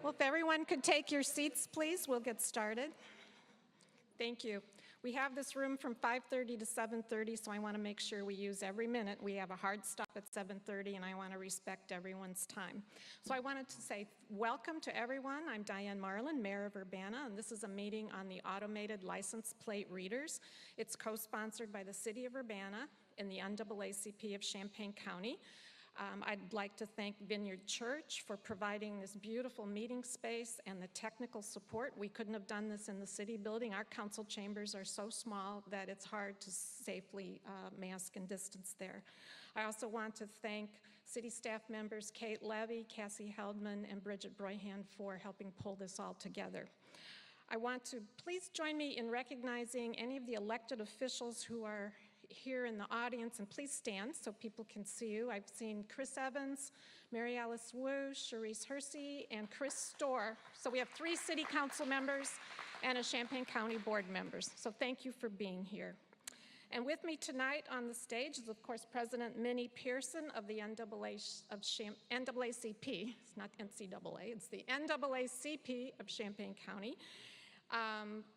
Well, if everyone could take your seats, please, we'll get started. Thank you. We have this room from 5:30 to 7:30, so I want to make sure we use every minute. We have a hard stop at 7:30, and I want to respect everyone's time. So I wanted to say welcome to everyone. I'm Diane Marlin, Mayor of Urbana, and this is a meeting on the automated license plate readers. It's co-sponsored by the City of Urbana and the NAACP of Champaign County. I'd like to thank Vineyard Church for providing this beautiful meeting space and the technical support. We couldn't have done this in the city building. Our council chambers are so small that it's hard to safely mask and distance there. I also want to thank city staff members Kate Levy, Cassie Heldman, and Bridget Broyhan for helping pull this all together. I want to please join me in recognizing any of the elected officials who are here in the audience, and please stand so people can see you. I've seen Chris Evans, Mary Alice Wu, Charisse Hersey, and Chris Storr. So we have 3 city council members and a Champaign County board members. So thank you for being here. And with me tonight on the stage is, of course, President Minnie Pearson of the NAACP. It's not NCAA, it's the NAACP of Champaign County.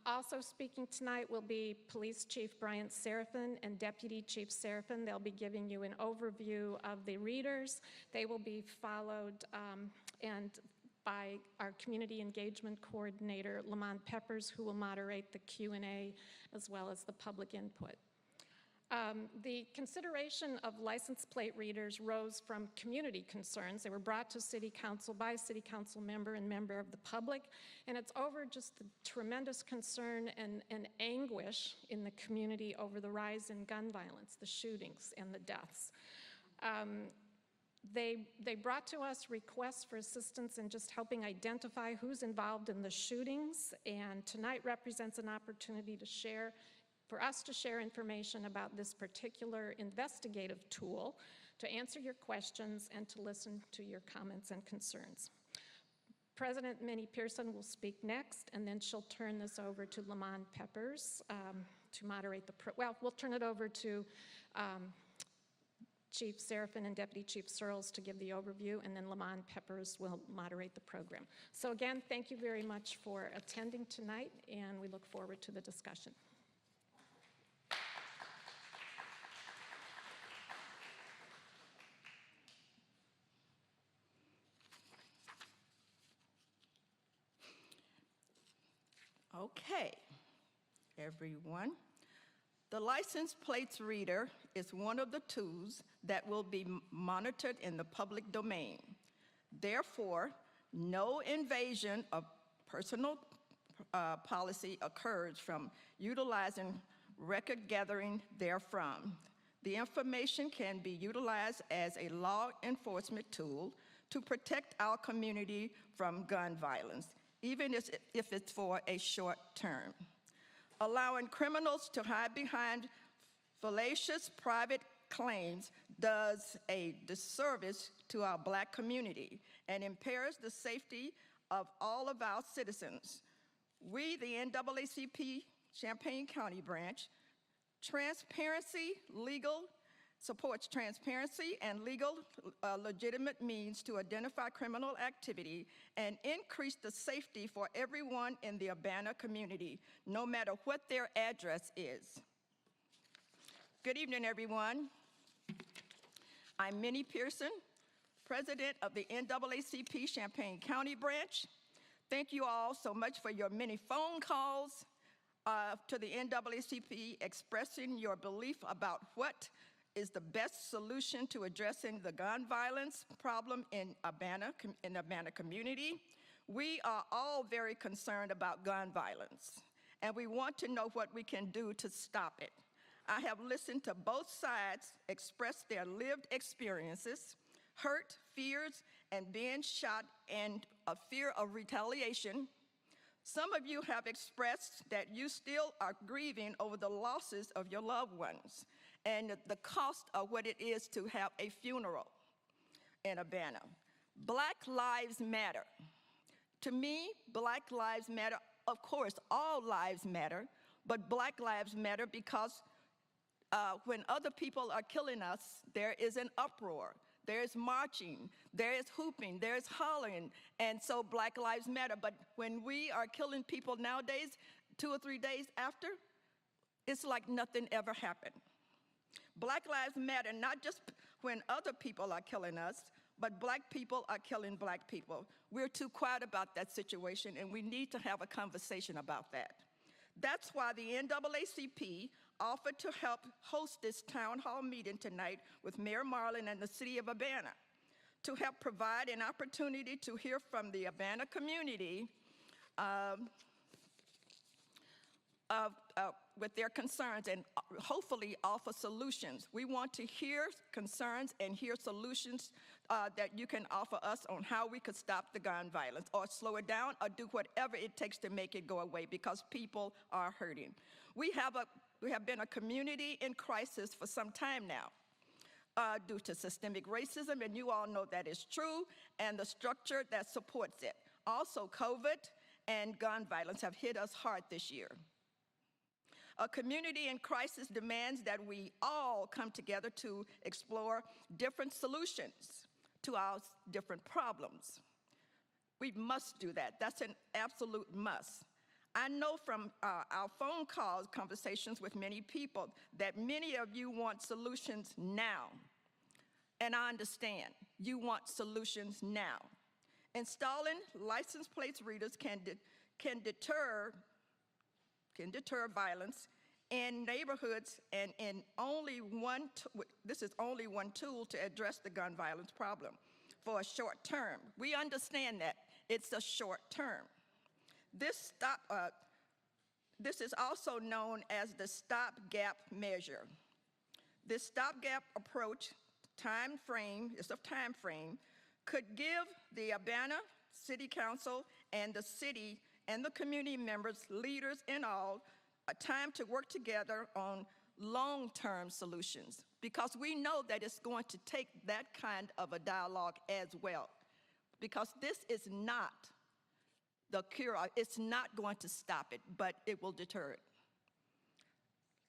Also speaking tonight will be Police Chief Bryant Seraphin and Deputy Chief Seraphin. They'll be giving you an overview of the readers. They will be followed by our Community Engagement Coordinator, Lamont Peppers, who will moderate the Q&A as well as the public input. The consideration of license plate readers rose from community concerns. They were brought to City Council by a City Council member and member of the public, and it's over just the tremendous concern and anguish in the community over the rise in gun violence, the shootings, and the deaths. They brought to us requests for assistance in just helping identify who's involved in the shootings, and tonight represents an opportunity for us to share information about this particular investigative tool, to answer your questions and to listen to your comments and concerns. President Minnie Pearson will speak next, and then she'll turn this over to Lamont Peppers to moderate we'll turn it over to Chief Seraphin and Deputy Chief Searles to give the overview, and then Lamont Peppers will moderate the program. So again, thank you very much for attending tonight, and we look forward to the discussion. Okay, everyone. The license plates reader is one of the tools that will be monitored in the public domain. Therefore, no invasion of personal policy occurs from utilizing record gathering therefrom. The information can be utilized as a law enforcement tool to protect our community from gun violence, even if it's for a short term. Allowing criminals to hide behind fallacious private claims does a disservice to our Black community and impairs the safety of all of our citizens. We, the NAACP Champaign County branch, supports transparency and legal legitimate means to identify criminal activity and increase the safety for everyone in the Urbana community, no matter what their address is. Good evening, everyone. I'm Minnie Pearson, President of the NAACP Champaign County branch. Thank you all so much for your many phone calls to the NAACP expressing your belief about what is the best solution to addressing the gun violence problem in Urbana community. We are all very concerned about gun violence, and we want to know what we can do to stop it. I have listened to both sides express their lived experiences, hurt, fears, and being shot, and a fear of retaliation. Some of you have expressed that you still are grieving over the losses of your loved ones and the cost of what it is to have a funeral in Urbana. Black lives matter. To me, Black lives matter. Of course, all lives matter, but Black lives matter because when other people are killing us, there is an uproar. there's marching, there's hooping, there's hollering, and so Black Lives Matter. But when we are killing people nowadays, 2 or 3 days after, it's like nothing ever happened. Black Lives Matter, not just when other people are killing us, but black people are killing black people. We're too quiet about that situation, and we need to have a conversation about that. That's why the NAACP offered to help host this town hall meeting tonight with Mayor Marlin and the city of Urbana to help provide an opportunity to hear from the Urbana community with their concerns and hopefully offer solutions. We want to hear concerns and hear solutions that you can offer us on how we could stop the gun violence or slow it down or do whatever it takes to make it go away, because people are hurting. We have been a community in crisis for some time now due to systemic racism, and you all know that is true, and the structure that supports it. Also, COVID and gun violence have hit us hard this year. A community in crisis demands that we all come together to explore different solutions to our different problems. We must do that. That's an absolute must. I know from our phone calls, conversations with many people, that many of you want solutions now. And I understand, you want solutions now. Installing license plate readers can deter violence in neighborhoods, and this is only one tool to address the gun violence problem for a short term. We understand that it's a short term. This is also known as the stopgap measure. This stopgap approach it's a time frame, could give the Urbana City Council and the city and the community members, leaders and all, a time to work together on long-term solutions, because we know that it's going to take that kind of a dialogue as well, because this is not the cure. It's not going to stop it, but it will deter it.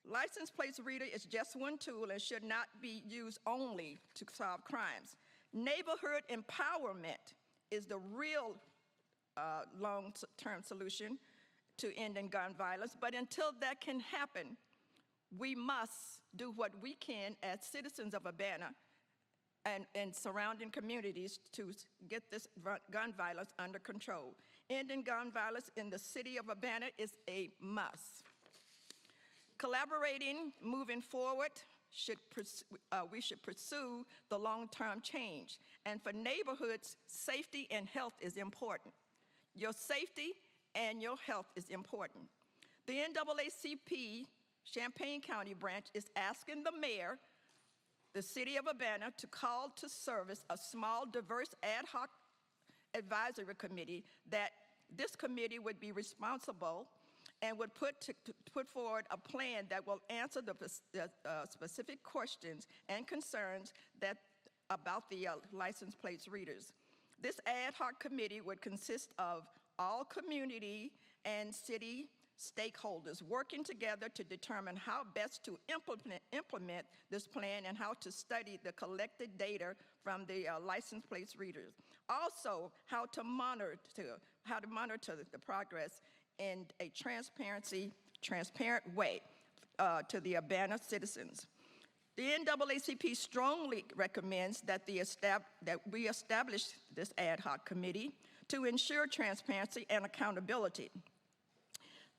License plate reader is just one tool and should not be used only to solve crimes. Neighborhood empowerment is the real long-term solution to ending gun violence, but until that can happen, we must do what we can as citizens of Urbana and surrounding communities to get this gun violence under control. Ending gun violence in the city of Urbana is a must. Collaborating, moving forward, we should pursue the long-term change. And for neighborhoods, safety and health is important. Your safety and your health is important. The NAACP Champaign County branch is asking the mayor, the city of Urbana, to call to service a small, diverse ad hoc advisory committee that this committee would be responsible and would put forward a plan that will answer the specific questions and concerns about the license plate readers. This ad hoc committee would consist of all community and city stakeholders working together to determine how best to implement this plan and how to study the collected data from the license plate readers. Also, how to monitor the progress in a transparent way to the Urbana citizens. The NAACP strongly recommends that we establish this ad hoc committee to ensure transparency and accountability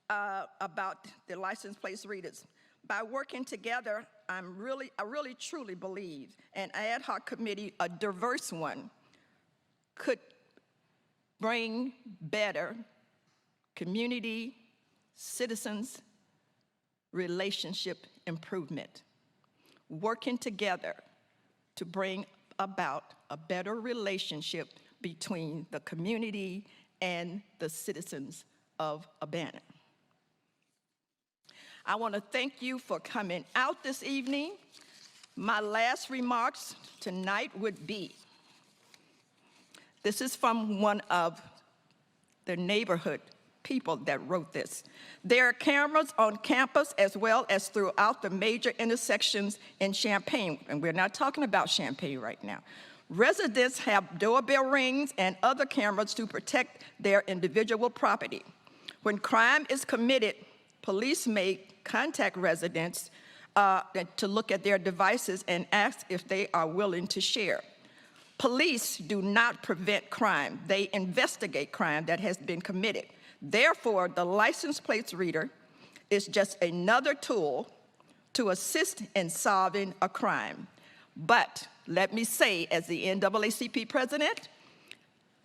about the license plate readers. By working together, I really truly believe an ad hoc committee, a diverse one, could bring better community, citizens, relationship improvement. Working together to bring about a better relationship between the community and the citizens of Urbana. I want to thank you for coming out this evening. My last remarks tonight would be, this is from one of the neighborhood people that wrote this. There are cameras on campus as well as throughout the major intersections in Champaign, and we're not talking about Champaign right now. Residents have doorbell rings and other cameras to protect their individual property. When crime is committed, police may contact residents to look at their devices and ask if they are willing to share. Police do not prevent crime. They investigate crime that has been committed. Therefore, the license plate reader is just another tool to assist in solving a crime. But let me say, as the NAACP president,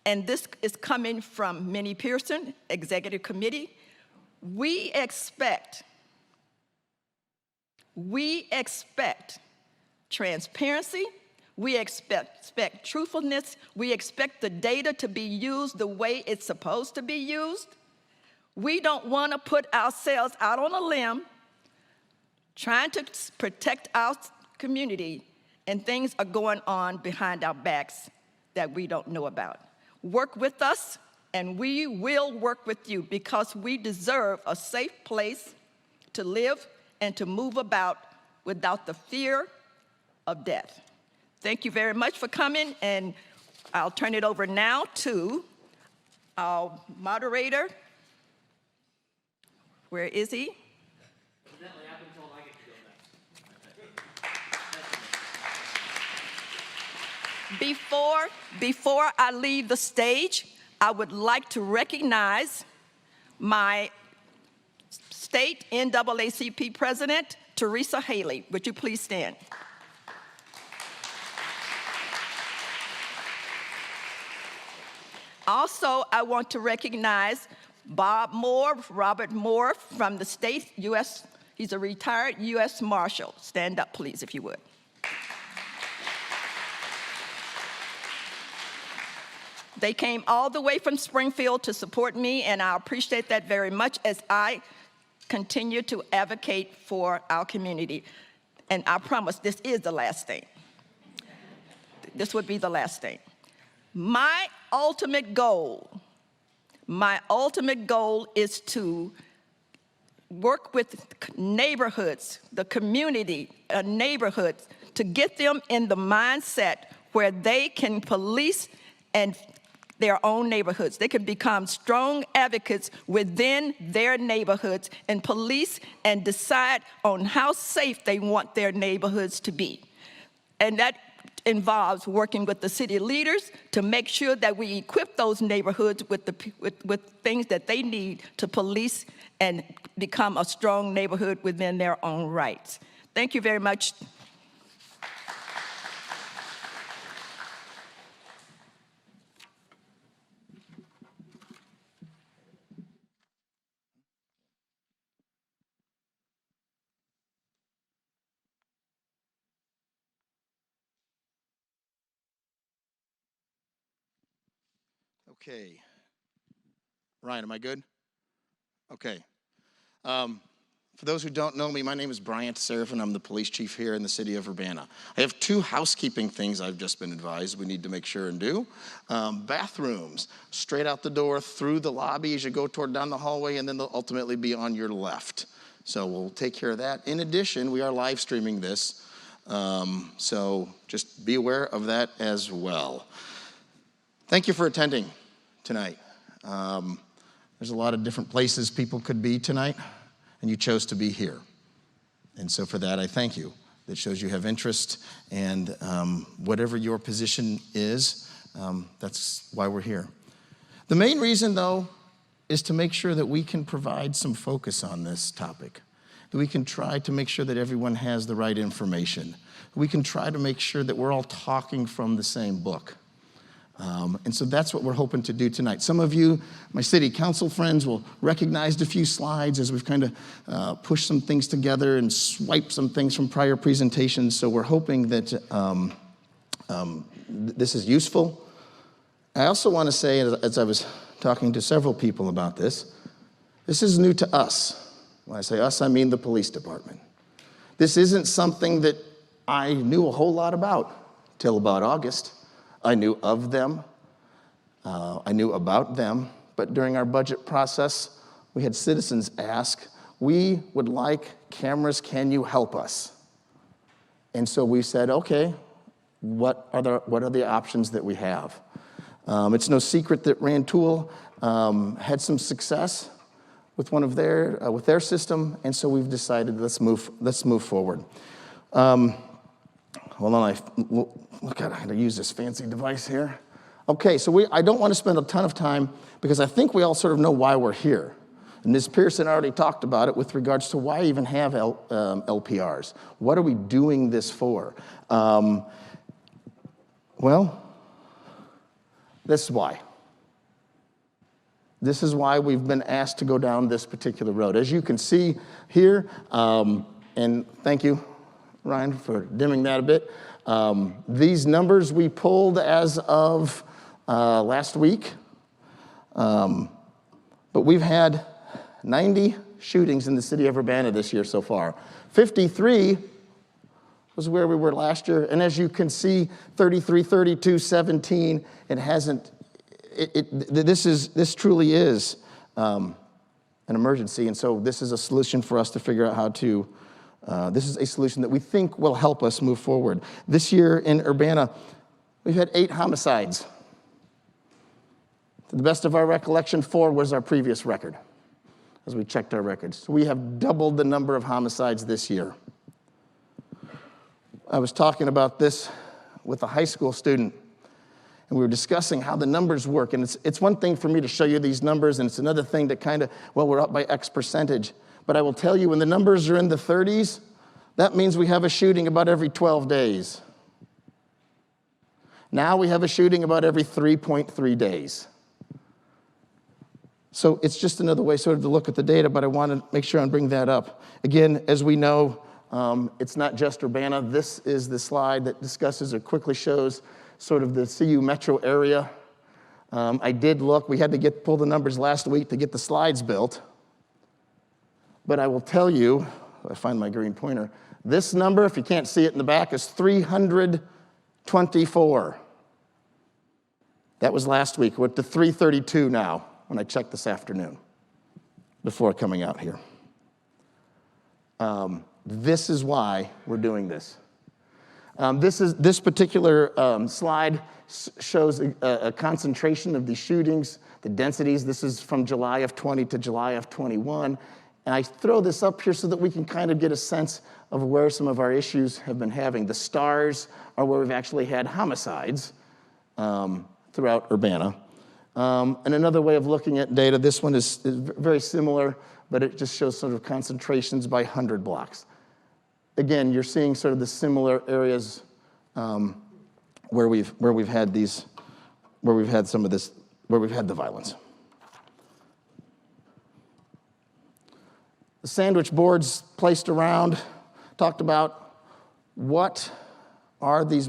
and this is coming from Minnie Pearson, Executive Committee, we expect transparency, we expect truthfulness, we expect the data to be used the way it's supposed to be used. We don't want to put ourselves out on a limb trying to protect our community and things are going on behind our backs that we don't know about. Work with us, and we will work with you because we deserve a safe place to live and to move about without the fear of death. Thank you very much for coming, and I'll turn it over now to our moderator. Where is he? Evidently, I've been told I get to go next. Before I leave the stage, I would like to recognize my state NAACP president, Teresa Haley. Would you please stand? Also, I want to recognize Robert Moore from the state U.S. He's a retired U.S. Marshal. Stand up, please, if you would. They came all the way from Springfield to support me, and I appreciate that very much as I continue to advocate for our community. And I promise this is the last thing. This would be the last thing. My ultimate goal is to work with neighborhoods, the community, neighborhoods, to get them in the mindset where they can police and their own neighborhoods. They can become strong advocates within their neighborhoods and police and decide on how safe they want their neighborhoods to be. And that involves working with the city leaders to make sure that we equip those neighborhoods with things that they need to police and become a strong neighborhood within their own rights. Thank you very much. Okay. Ryan, am I good? Okay. For those who don't know me, my name is Bryant Seraphin. I'm the police chief here in the city of Urbana. I have two housekeeping things I've just been advised we need to make sure and do. Bathrooms, straight out the door, through the lobby as you go down the hallway, and then they'll ultimately be on your left. So we'll take care of that. In addition, we are live streaming this, so just be aware of that as well. Thank you for attending tonight. There's a lot of different places people could be tonight, and you chose to be here. And so for that, I thank you. That shows you have interest, and whatever your position is, that's why we're here. The main reason, though, is to make sure that we can provide some focus on this topic, that we can try to make sure that everyone has the right information. We can try to make sure that we're all talking from the same book. And so that's what we're hoping to do tonight. Some of you, my city council friends, will recognize a few slides as we've kind of pushed some things together and swiped some things from prior presentations. So we're hoping that this is useful. I also want to say, as I was talking to several people about this is new to us. When I say us, I mean the police department. This isn't something that I knew a whole lot about till about August. I knew of them, I knew about them, but but during our budget process, we had citizens ask, we would like cameras, can you help us? And so we said, okay, what are the options that we have? It's no secret that Rantoul had some success with with their system, and so we've decided let's move forward. Hold on, look at how to use this fancy device here. Okay, so I don't want to spend a ton of time because I think we all sort of know why we're here. And Ms. Pearson already talked about it with regards to why even have LPRs. What are we doing this for? Well, this is why. This is why we've been asked to go down this particular road. As you can see here, and thank you, Ryan, for dimming that a bit. These numbers we pulled as of last week, but we've had 90 shootings in the city of Urbana this year so far. 53 was where we were last year, and as you can see, 33, 32, 17, it hasn't, this truly is an emergency, and so this is a solution for us to figure out how to, this is a solution that we think will help us move forward. This year in Urbana, we've had 8 homicides. To the best of our recollection, 4 was our previous record, as we checked our records. So we have doubled the number of homicides this year. I was talking about this with a high school student, and we were discussing how the numbers work. And it's one thing for me to show you these numbers, and it's another thing to kind of, well, we're up by X percentage. But I will tell you, when the numbers are in the 30s, that means we have a shooting about every 12 days. Now we have a shooting about every 3.3 days. So it's just another way sort of to look at the data, but I want to make sure I bring that up. Again, as we know, it's not just Urbana. This is the slide that discusses or quickly shows sort of the CU metro area. I did look. We had to pull the numbers last week to get the slides built. But I will tell you, if I find my green pointer, this number, if you can't see it in the back, is 324. That was last week. We're at the 332 now, when I checked this afternoon, before coming out here. This is why we're doing this. This particular slide shows a concentration of these shootings, the densities. This is from July of 20 to July of 21. And I throw this up here so that we can kind of get a sense of where some of our issues have been having. The stars are where we've actually had homicides throughout Urbana. And another way of looking at data, this one is very similar, but it just shows sort of concentrations by 100 blocks. Again, you're seeing sort of the similar areas where we've had some of this, where we've had the violence. The sandwich boards placed around talked about what are these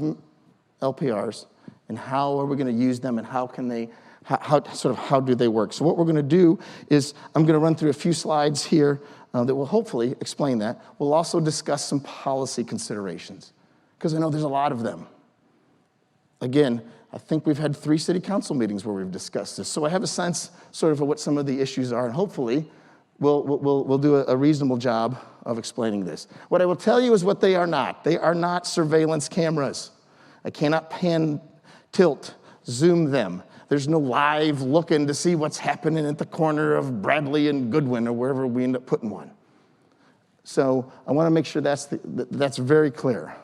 LPRs and how are we going to use them and how can they, how do they work? So what we're going to do is I'm going to run through a few slides here that will hopefully explain that. We'll also discuss some policy considerations because I know there's a lot of them. Again, I think we've had 3 city council meetings where we've discussed this. So I have a sense sort of what some of the issues are, and hopefully we'll do a reasonable job of explaining this. What I will tell you is what they are not. They are not surveillance cameras. I cannot pan, tilt, zoom them. There's no live looking to see what's happening at the corner of Bradley and Goodwin or wherever we end up putting one. So I want to make sure that's very clear.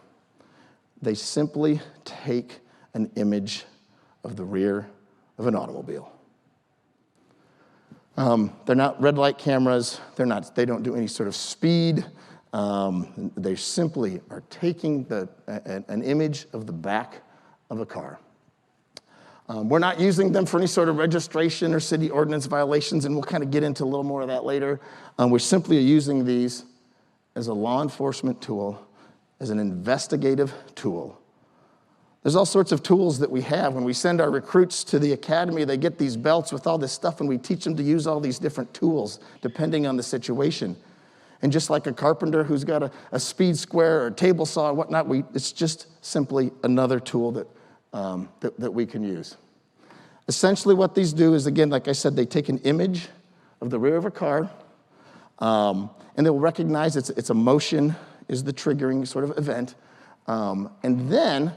They simply take an image of the rear of an automobile. They're not red light cameras. They don't do any sort of speed. They simply are taking an image of the back of a car. We're not using them for any sort of registration or city ordinance violations, and we'll kind of get into a little more of that later. We're simply using these as a law enforcement tool, as an investigative tool. There's all sorts of tools that we have. When we send our recruits to the academy, they get these belts with all this stuff, and we teach them to use all these different tools depending on the situation. And just like a carpenter who's got a speed square or a table saw or whatnot, it's just simply another tool that we can use. Essentially what these do is, again, like I said, they take an image of the rear of a car, and they'll recognize it's a motion is the triggering sort of event. And then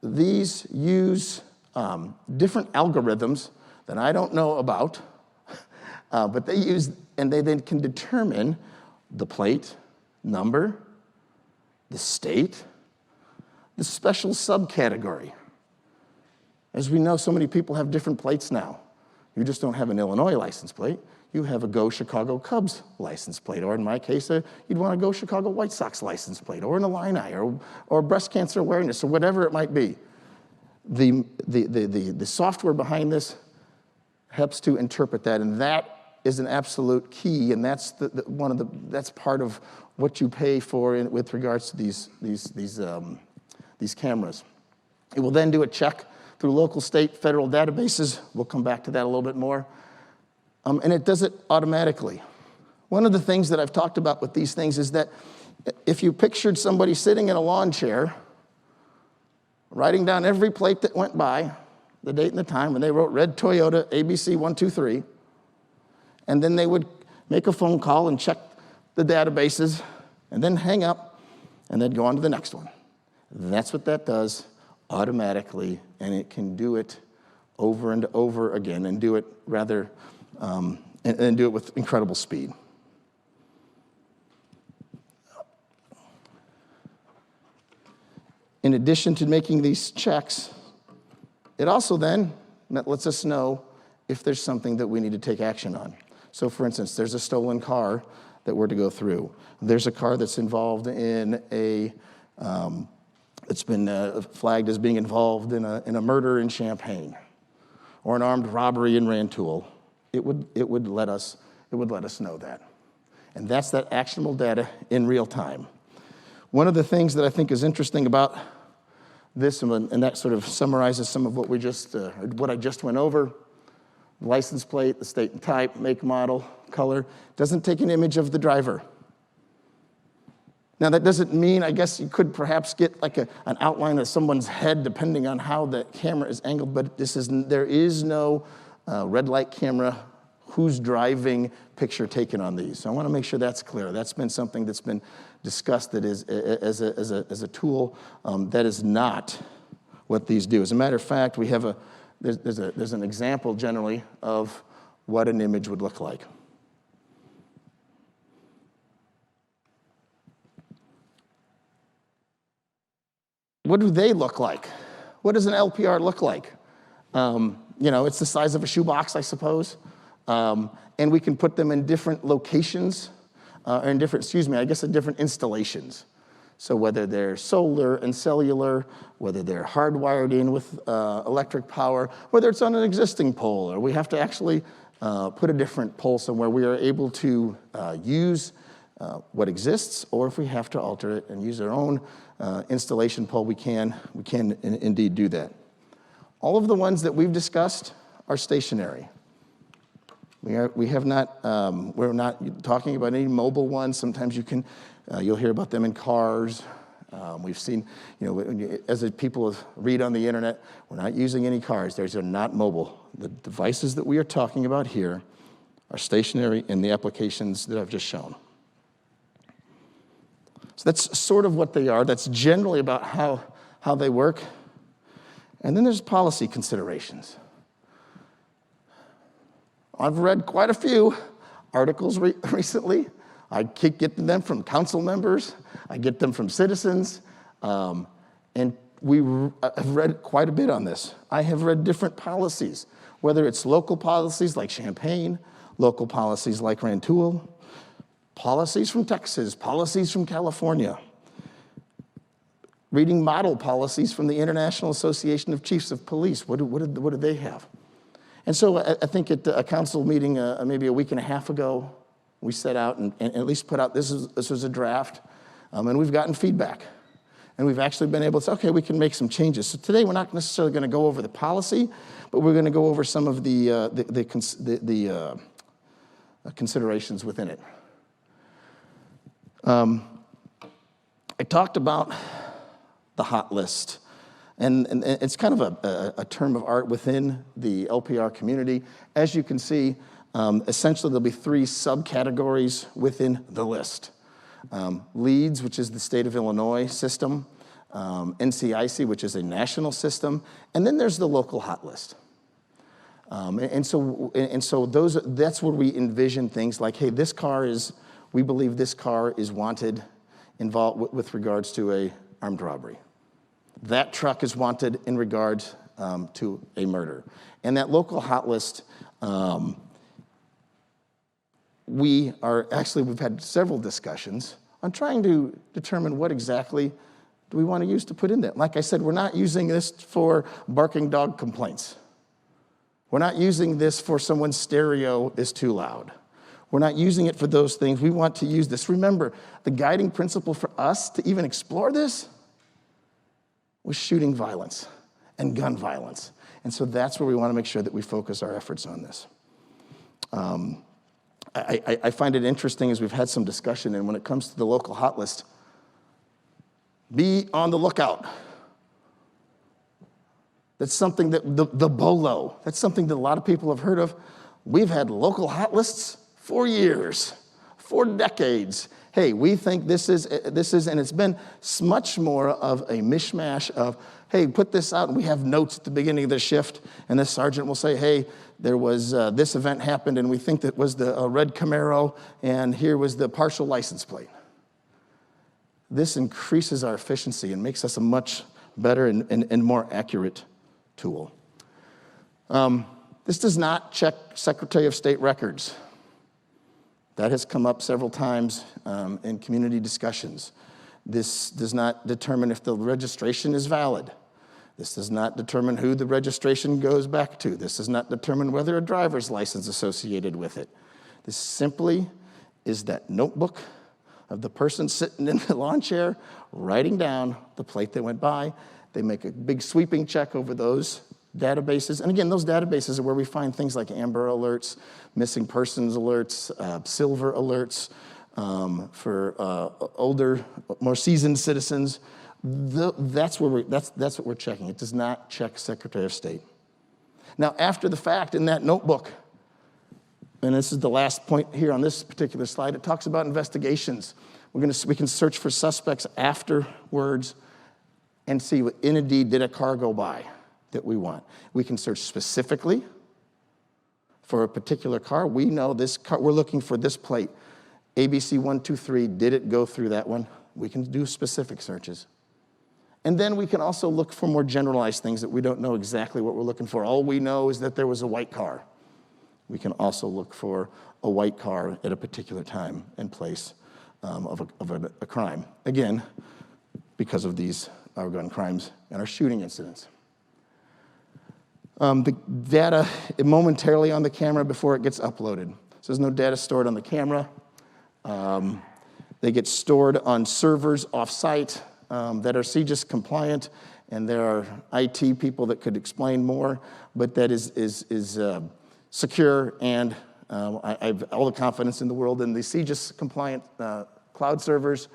these use different algorithms that I don't know about, but they use, and they then can determine the plate number, the state, the special subcategory. As we know, so many people have different plates now. You just don't have an Illinois license plate. You have a Go Chicago Cubs license plate, or in my case, you'd want a Go Chicago White Sox license plate, or an Illini, or breast cancer awareness, or whatever it might be. The software behind this helps to interpret that, and that is an absolute key, and that's that's part of what you pay for with regards to these cameras. It will then do a check through local, state, federal databases. We'll come back to that a little bit more. And it does it automatically. One of the things that I've talked about with these things is that if you pictured somebody sitting in a lawn chair, writing down every plate that went by, the date and the time, and they wrote red Toyota ABC 123, and then they would make a phone call and check the databases, and then hang up, and then go on to the next one. That's what that does automatically, and it can do it over and over again, and do it rather, and do it with incredible speed. In addition to making these checks, it also then lets us know if there's something that we need to take action on. So for instance, there's a stolen car that we're to go through. There's a car that's involved in it's been flagged as being involved in a murder in Champaign, or an armed robbery in Rantoul. It would let us know that. And that's that actionable data in real time. One of the things that I think is interesting about this, and that sort of summarizes some of what what I just went over, license plate, the state and type, make, model, color, doesn't take an image of the driver. Now that doesn't mean, I guess you could perhaps get like an outline of someone's head depending on how the camera is angled, but there is no red light camera, who's driving picture taken on these. So I want to make sure that's clear. That's been something that's been discussed that is as a tool that is not what these do. As a matter of fact, we have there's an example generally of what an image would look like. What do they look like? What does an LPR look like? It's the size of a shoebox, I suppose. And we can put them in different locations, or in different installations. So whether they're solar and cellular, whether they're hardwired in with electric power, whether it's on an existing pole, or we have to actually put a different pole somewhere, we are able to use what exists, or if we have to alter it and use our own installation pole, we can indeed do that. All of the ones that we've discussed are stationary. We're not talking about any mobile ones. Sometimes you'll hear about them in cars. We've seen, as people read on the internet, we're not using any cars. Those are not mobile. The devices that we are talking about here are stationary in the applications that I've just shown. So that's sort of what they are. That's generally about how they work. And then there's policy considerations. I've read quite a few articles recently. I keep getting them from council members. I get them from citizens. And I've read quite a bit on this. I have read different policies, whether it's local policies like Champaign, local policies like Rantoul, policies from Texas, policies from California, reading model policies from the International Association of Chiefs of Police. What do they have? And so I think at a council meeting maybe a week and a half ago, we set out and at least put out, this was a draft, and we've gotten feedback. And we've actually been able to say, okay, we can make some changes. So today we're not necessarily going to go over the policy, but we're going to go over some of the considerations within it. I talked about the hot list And it's kind of a term of art within the LPR community. As you can see, essentially there'll be 3 subcategories within the list. LEADS, which is the state of Illinois system, NCIC, which is a national system, and then there's the local hot list. And so that's where we envision things like, hey, we believe this car is wanted involved with regards to a armed robbery. That truck is wanted in regards to a murder. And that local hot list, we've had several discussions on trying to determine what exactly do we want to use to put in there. Like I said, we're not using this for barking dog complaints. We're not using this for someone's stereo is too loud. We're not using it for those things. We want to use this. Remember, the guiding principle for us to even explore this was shooting violence and gun violence. And so that's where we want to make sure that we focus our efforts on this. I find it interesting as we've had some discussion, and when it comes to the local hot list, be on the lookout. That's something that the BOLO, that's something that a lot of people have heard of. We've had local hot lists for years, for decades. Hey, we think this is, and it's been much more of a mishmash of, hey, put this out, and we have notes at the beginning of the shift, and the sergeant will say, hey, there was this event happened, and we think that was the red Camaro, and here was the partial license plate. This increases our efficiency and makes us a much better and more accurate tool. This does not check Secretary of State records. That has come up several times in community discussions. This does not determine if the registration is valid. This does not determine who the registration goes back to. This does not determine whether a driver's license is associated with it. This simply is that notebook of the person sitting in the lawn chair writing down the plate that went by. They make a big sweeping check over those databases. And again, those databases are where we find things like Amber Alerts, missing persons alerts, silver alerts for older, more seasoned citizens. That's what we're checking. It does not check Secretary of State. Now, after the fact, in that notebook, and this is the last point here on this particular slide, it talks about investigations. We can search for suspects afterwards and see what, indeed, did a car go by that we want. We can search specifically for a particular car. We know this car, we're looking for this plate. ABC 123, did it go through that one? We can do specific searches. And then we can also look for more generalized things that we don't know exactly what we're looking for. All we know is that there was a white car. We can also look for a white car at a particular time and place of a crime. Again, because of our gun crimes and our shooting incidents. The data momentarily on the camera before it gets uploaded. So there's no data stored on the camera. They get stored on servers off-site that are CJIS compliant, and there are IT people that could explain more, but that is secure, and I have all the confidence in the world in the CJIS compliant cloud servers.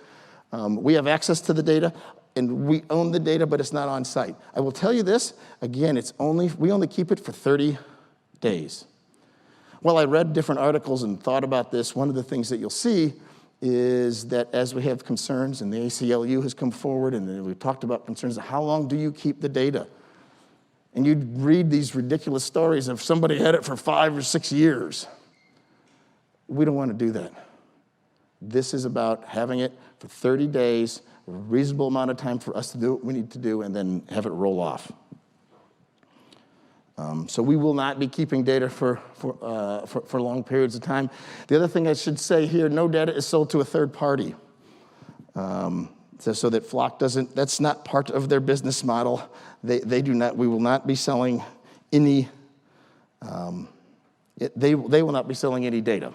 We have access to the data, and we own the data, but it's not on site. I will tell you this, again, we only keep it for 30 days. Well, I read different articles and thought about this. One of the things that you'll see is that as we have concerns, and the ACLU has come forward, and we've talked about concerns, how long do you keep the data? And you'd read these ridiculous stories of somebody had it for 5 or 6 years. We don't want to do that. This is about having it for 30 days, a reasonable amount of time for us to do what we need to do, and then have it roll off. So we will not be keeping data for long periods of time. The other thing I should say here, no data is sold to a third party. So that Flock doesn't, that's not part of their business model. They do not, we will not be selling any, they will not be selling any data.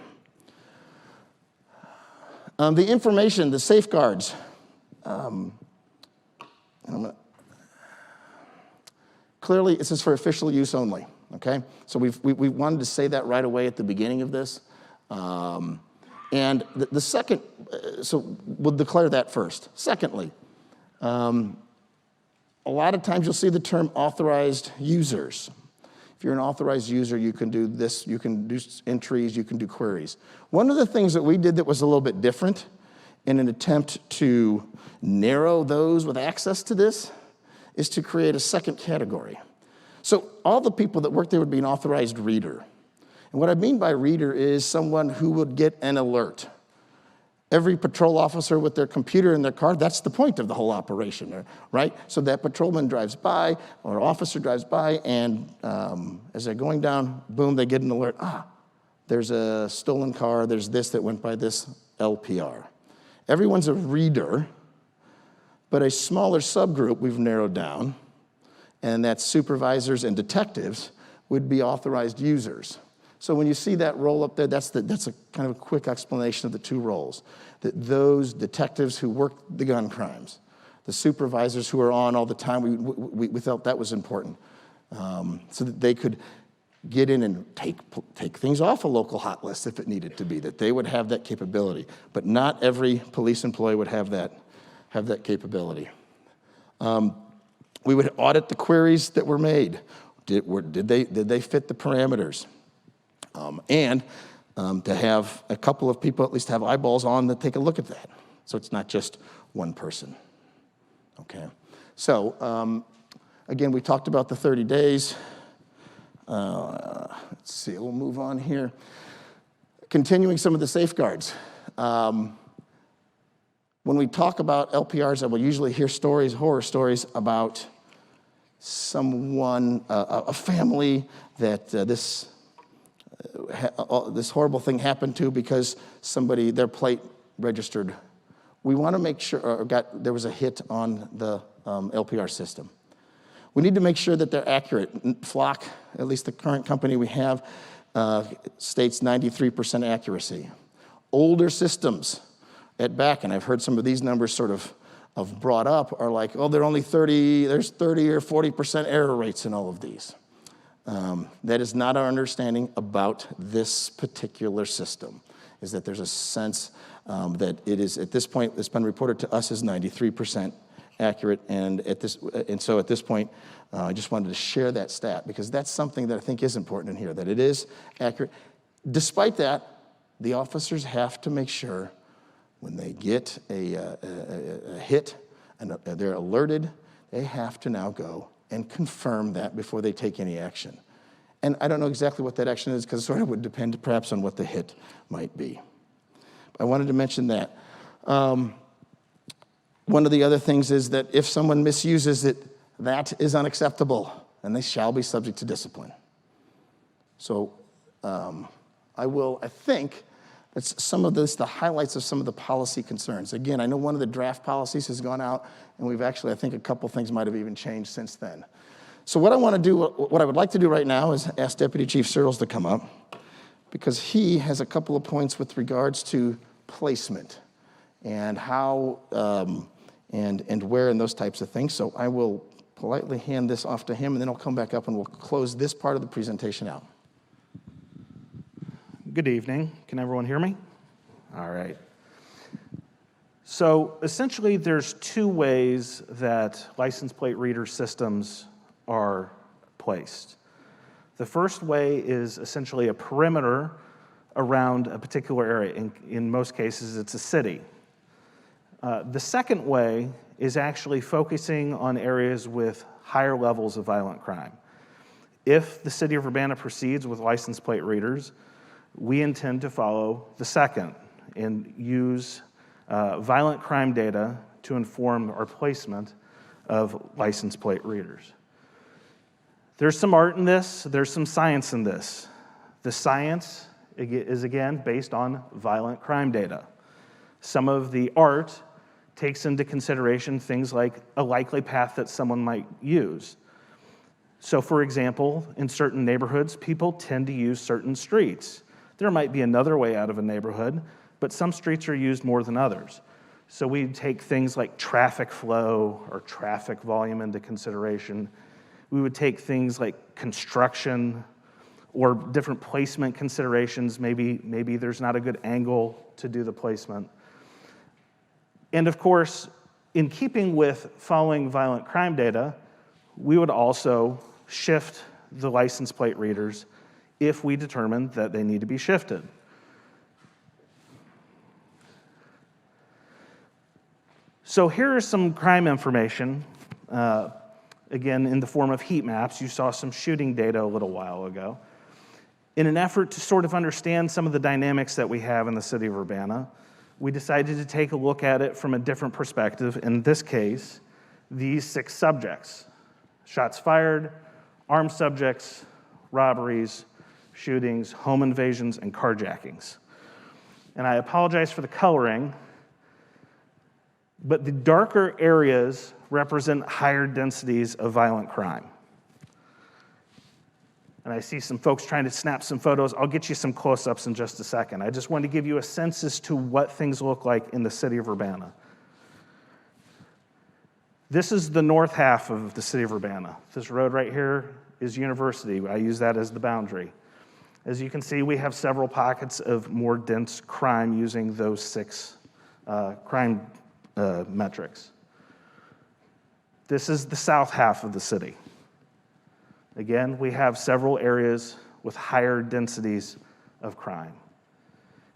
The information, the safeguards, clearly, this is for official use only, okay? So we wanted to say that right away at the beginning of this. And the second, so we'll declare that first. Secondly, a a lot of times you'll see the term authorized users. If you're an authorized user, you can do this, you can do entries, you can do queries. One of the things that we did that was a little bit different in an attempt to narrow those with access to this is to create a second category. So all the people that work there would be an authorized reader. And what I mean by reader is someone who would get an alert. Every patrol officer with their computer in their car, that's the point of the whole operation, right? So that patrolman drives by or officer drives by, and as they're going down, boom, they get an alert. There's a stolen car, there's this that went by this LPR. Everyone's a reader, but a smaller subgroup we've narrowed down, and that's supervisors and detectives, would be authorized users. So when you see that roll up there, that's a kind of a quick explanation of the two roles. That those detectives who work the gun crimes, the supervisors who are on all the time, we felt that was important. So that they could get in and take things off a local hot list if it needed to be, that they would have that capability. But not every police employee would have that capability. We would audit the queries that were made. Did they fit the parameters? And to have a couple of people at least have eyeballs on that take a look at that. So it's not just one person, okay? So again, we talked about the 30 days. Let's see, we'll move on here. Continuing some of the safeguards. When we talk about LPRs, I will usually hear stories, horror stories about someone, a family that this horrible thing happened to because somebody, their plate registered. We want to make sure, there was a hit on the LPR system. We need to make sure that they're accurate. Flock, at least the current company we have, states 93% accuracy. Older systems at back, and I've heard some of these numbers sort of brought up, are like, oh, there's 30 or 40% error rates in all of these. That is not our understanding about this particular system, is that there's a sense that it is, at this point, it's been reported to us as 93% accurate, and so at this point, I just wanted to share that stat, because that's something that I think is important in here, that it is accurate. Despite that, the officers have to make sure when they get a hit and they're alerted, they have to now go and confirm that before they take any action. And I don't know exactly what that action is, because it sort of would depend perhaps on what the hit might be. But I wanted to mention that. One of the other things is that if someone misuses it, that is unacceptable, and they shall be subject to discipline. So I think that's some of this, the highlights of some of the policy concerns. Again, I know one of the draft policies has gone out, and we've actually, I think a couple things might have even changed since then. So what I would like to do right now is ask Deputy Chief Searles to come up, because he has a couple of points with regards to placement and how and where and those types of things. So I will politely hand this off to him, and then I'll come back up and we'll close this part of the presentation out. Good evening. Can everyone hear me? All right. So essentially, there's two ways that license plate reader systems are placed. The first way is essentially a perimeter around a particular area. In most cases, it's a city. The second way is actually focusing on areas with higher levels of violent crime. If the city of Urbana proceeds with license plate readers, we intend to follow the second and use violent crime data to inform our placement of license plate readers. There's some art in this, there's some science in this. The science is, again, based on violent crime data. Some of the art takes into consideration things like a likely path that someone might use. So, for example, in certain neighborhoods, people tend to use certain streets. There might be another way out of a neighborhood, but some streets are used more than others. So we take things like traffic flow or traffic volume into consideration. We would take things like construction or different placement considerations. Maybe there's not a good angle to do the placement. And of course, In keeping with following violent crime data, we would also shift the license plate readers if we determined that they need to be shifted. So here is some crime information, again, in the form of heat maps. You saw some shooting data a little while ago. In an effort to sort of understand some of the dynamics that we have in the city of Urbana, we decided to take a look at it from a different perspective. In this case, these 6 subjects: shots fired, armed subjects, robberies, shootings, home invasions, and carjackings. And I apologize for the coloring, but the darker areas represent higher densities of violent crime. And I see some folks trying to snap some photos. I'll get you some close-ups in just a second. I just wanted to give you a sense as to what things look like in the city of Urbana. This is the north half of the city of Urbana. This road right here is University. I use that as the boundary. As you can see, we have several pockets of more dense crime using those 6 crime metrics. This is the south half of the city. Again, we have several areas with higher densities of crime.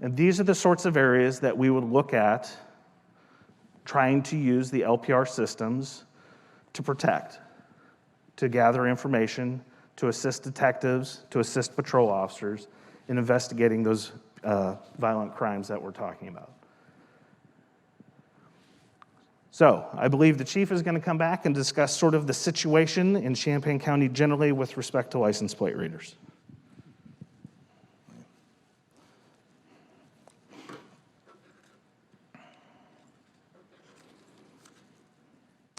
And these are the sorts of areas that we would look at trying to use the LPR systems to protect, to gather information, to assist detectives, to assist patrol officers in investigating those violent crimes that we're talking about. So I believe the chief is going to come back and discuss sort of the situation in Champaign County generally with respect to license plate readers.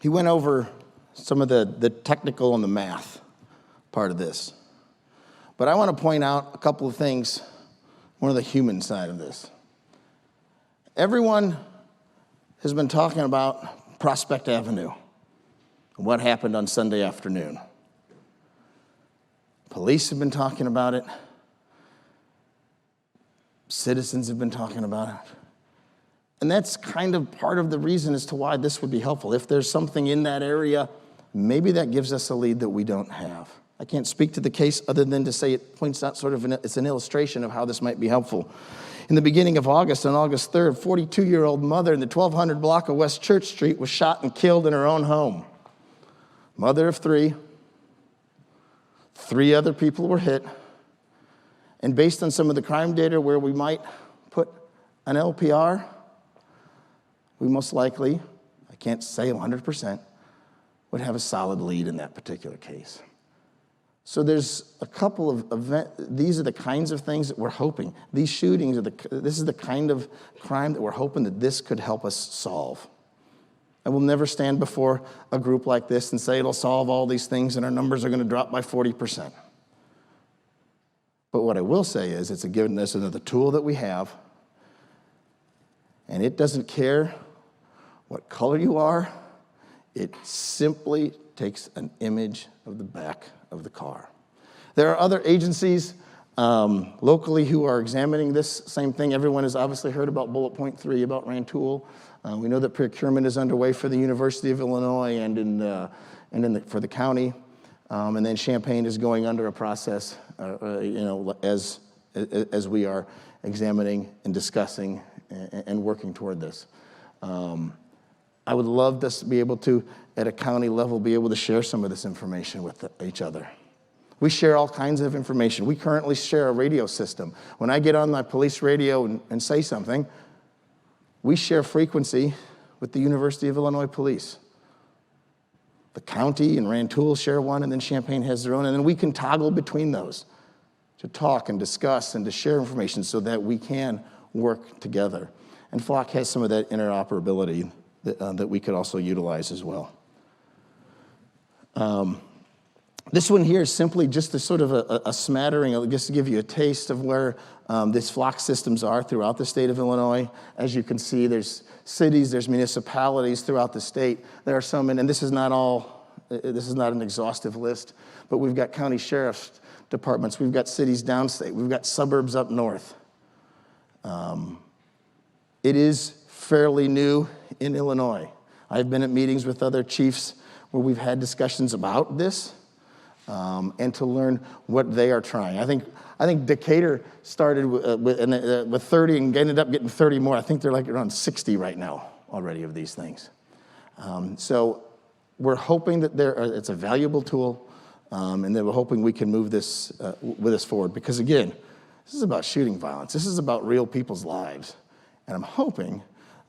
He went over some of the technical and the math part of this. But I want to point out a couple of things, one of the human side of this. Everyone has been talking about Prospect Avenue and what happened on Sunday afternoon. Police have been talking about it. Citizens have been talking about it. And that's kind of part of the reason as to why this would be helpful. If there's something in that area, maybe that gives us a lead that we don't have. I can't speak to the case other than to say it points out sort of it's an illustration of how this might be helpful. In the beginning of August, on August 3rd, a 42-year-old mother in the 1200 block of West Church Street was shot and killed in her own home. Mother of 3. 3 other people were hit. And based on some of the crime data where we might put an LPR, we most likely, I can't say 100%, would have a solid lead in that particular case. So there's a couple of these are the kinds of things that we're hoping. These shootings, this is the kind of crime that we're hoping that this could help us solve. I will never stand before a group like this and say it'll solve all these things and our numbers are going to drop by 40%. But what I will say is it's given us another tool that we have, and it doesn't care what color you are. It simply takes an image of the back of the car. There are other agencies locally who are examining this same thing. Everyone has obviously heard about Bullet Point 3, about Rantoul. We know that procurement is underway for the University of Illinois and for the county. And then Champaign is going under a process, as we are examining and discussing and working toward this. I would love to be able to, at a county level, be able to share some of this information with each other. We share all kinds of information. We currently share a radio system. When I get on my police radio and say something, we share frequency with the University of Illinois Police. The county and Rantoul share one, and then Champaign has their own, and then we can toggle between those to talk and discuss and to share information so that we can work together. And Flock has some of that interoperability that we could also utilize as well. This one here is simply just a sort of a smattering, just to give you a taste of where these Flock systems are throughout the state of Illinois. As you can see, there's cities, there's municipalities throughout the state. There are some, and this is not an exhaustive list, but we've got county sheriff's departments, we've got cities downstate, we've got suburbs up north. It is fairly new in Illinois. I've been at meetings with other chiefs where we've had discussions about this, and to learn what they are trying. I think Decatur started with 30 and ended up getting 30 more. I think they're like around 60 right now already of these things. So we're hoping that it's a valuable tool, and that we're hoping we can move this with us forward. Because again, this is about shooting violence. This is about real people's lives. And I'm hoping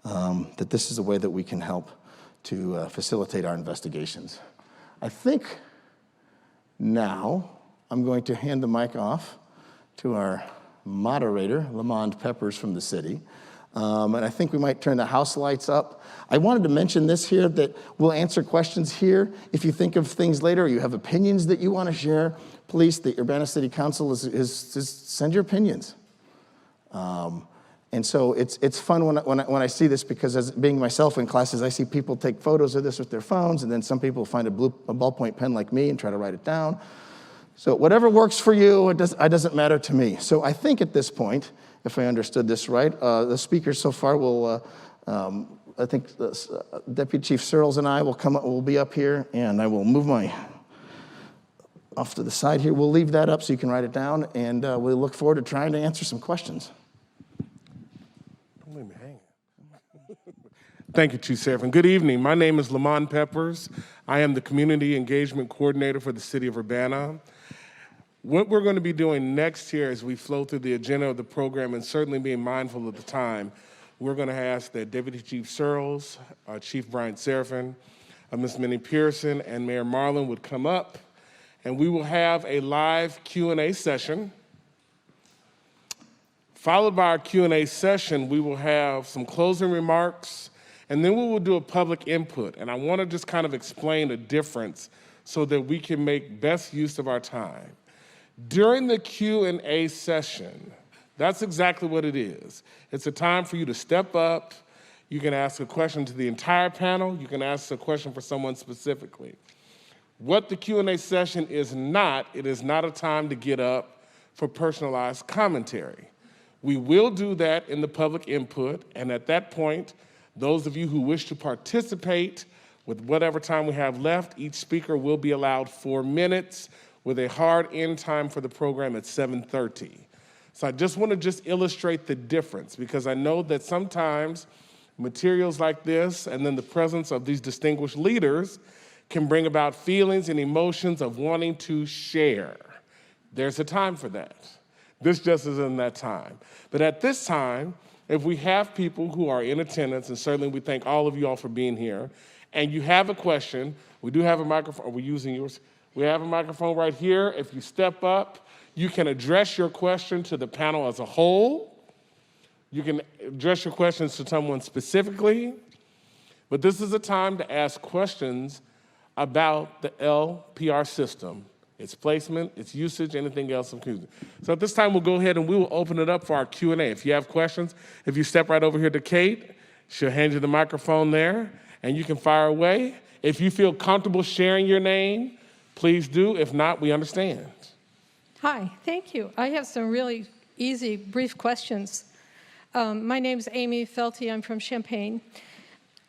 that this is a way that we can help to facilitate our investigations. I think now I'm going to hand the mic off to our moderator, Lamond Peppers from the city. And I think we might turn the house lights up. I wanted to mention this here, that we'll answer questions here. If you think of things later, or you have opinions that you want to share, please, the Urbana City Council is send your opinions. And so it's fun when I see this, because as being myself in classes, I see people take photos of this with their phones, and then some people find a ballpoint pen like me and try to write it down. So whatever works for you, it doesn't matter to me. So I think at this point, if I understood this right, the speakers so far will, I think Deputy Chief Searles and I will be up here, and I will move off to the side here. We'll leave that up so you can write it down, and we'll look forward to trying to answer some questions. Don't leave me hanging. Thank you, Chief Sheriff, and good evening. My name is Lamond Peppers. I am the Community Engagement Coordinator for the City of Urbana. What we're going to be doing next year as we flow through the agenda of the program, and certainly being mindful of the time, we're going to ask that Deputy Chief Searles, Chief Bryant Seraphin, Ms. Minnie Pearson, and Mayor Marlin would come up, and we will have a live Q&A session. Followed by our Q&A session, we will have some closing remarks, and then we will do a public input. And I want to just kind of explain the difference so that we can make best use of our time. During the Q&A session, that's exactly what it is. It's a time for you to step up. You can ask a question to the entire panel. You can ask a question for someone specifically. What the Q&A session is not, it is not a time to get up for personalized commentary. We will do that in the public input, and at that point, those of you who wish to participate with whatever time we have left, each speaker will be allowed 4 minutes with a hard end time for the program at 7:30. So I just want to illustrate the difference, because I know that sometimes materials like this and then the presence of these distinguished leaders can bring about feelings and emotions of wanting to share. There's a time for that. This just isn't that time. But at this time, if we have people who are in attendance, and certainly we thank all of you all for being here, and you have a question, we do have a microphone. Are we using yours? We have a microphone right here. If you step up, you can address your question to the panel as a whole. You can address your questions to someone specifically. But this is a time to ask questions about the ALPR system, its placement, its usage, anything else. So at this time, we'll go ahead and we will open it up for our Q&A. If you have questions, if you step right over here to Kate, she'll hand you the microphone there, and you can fire away. If you feel comfortable sharing your name, please do. If not, we understand. Hi, thank you. I have some really easy, brief questions. My name's Amy Felty. I'm from Champaign.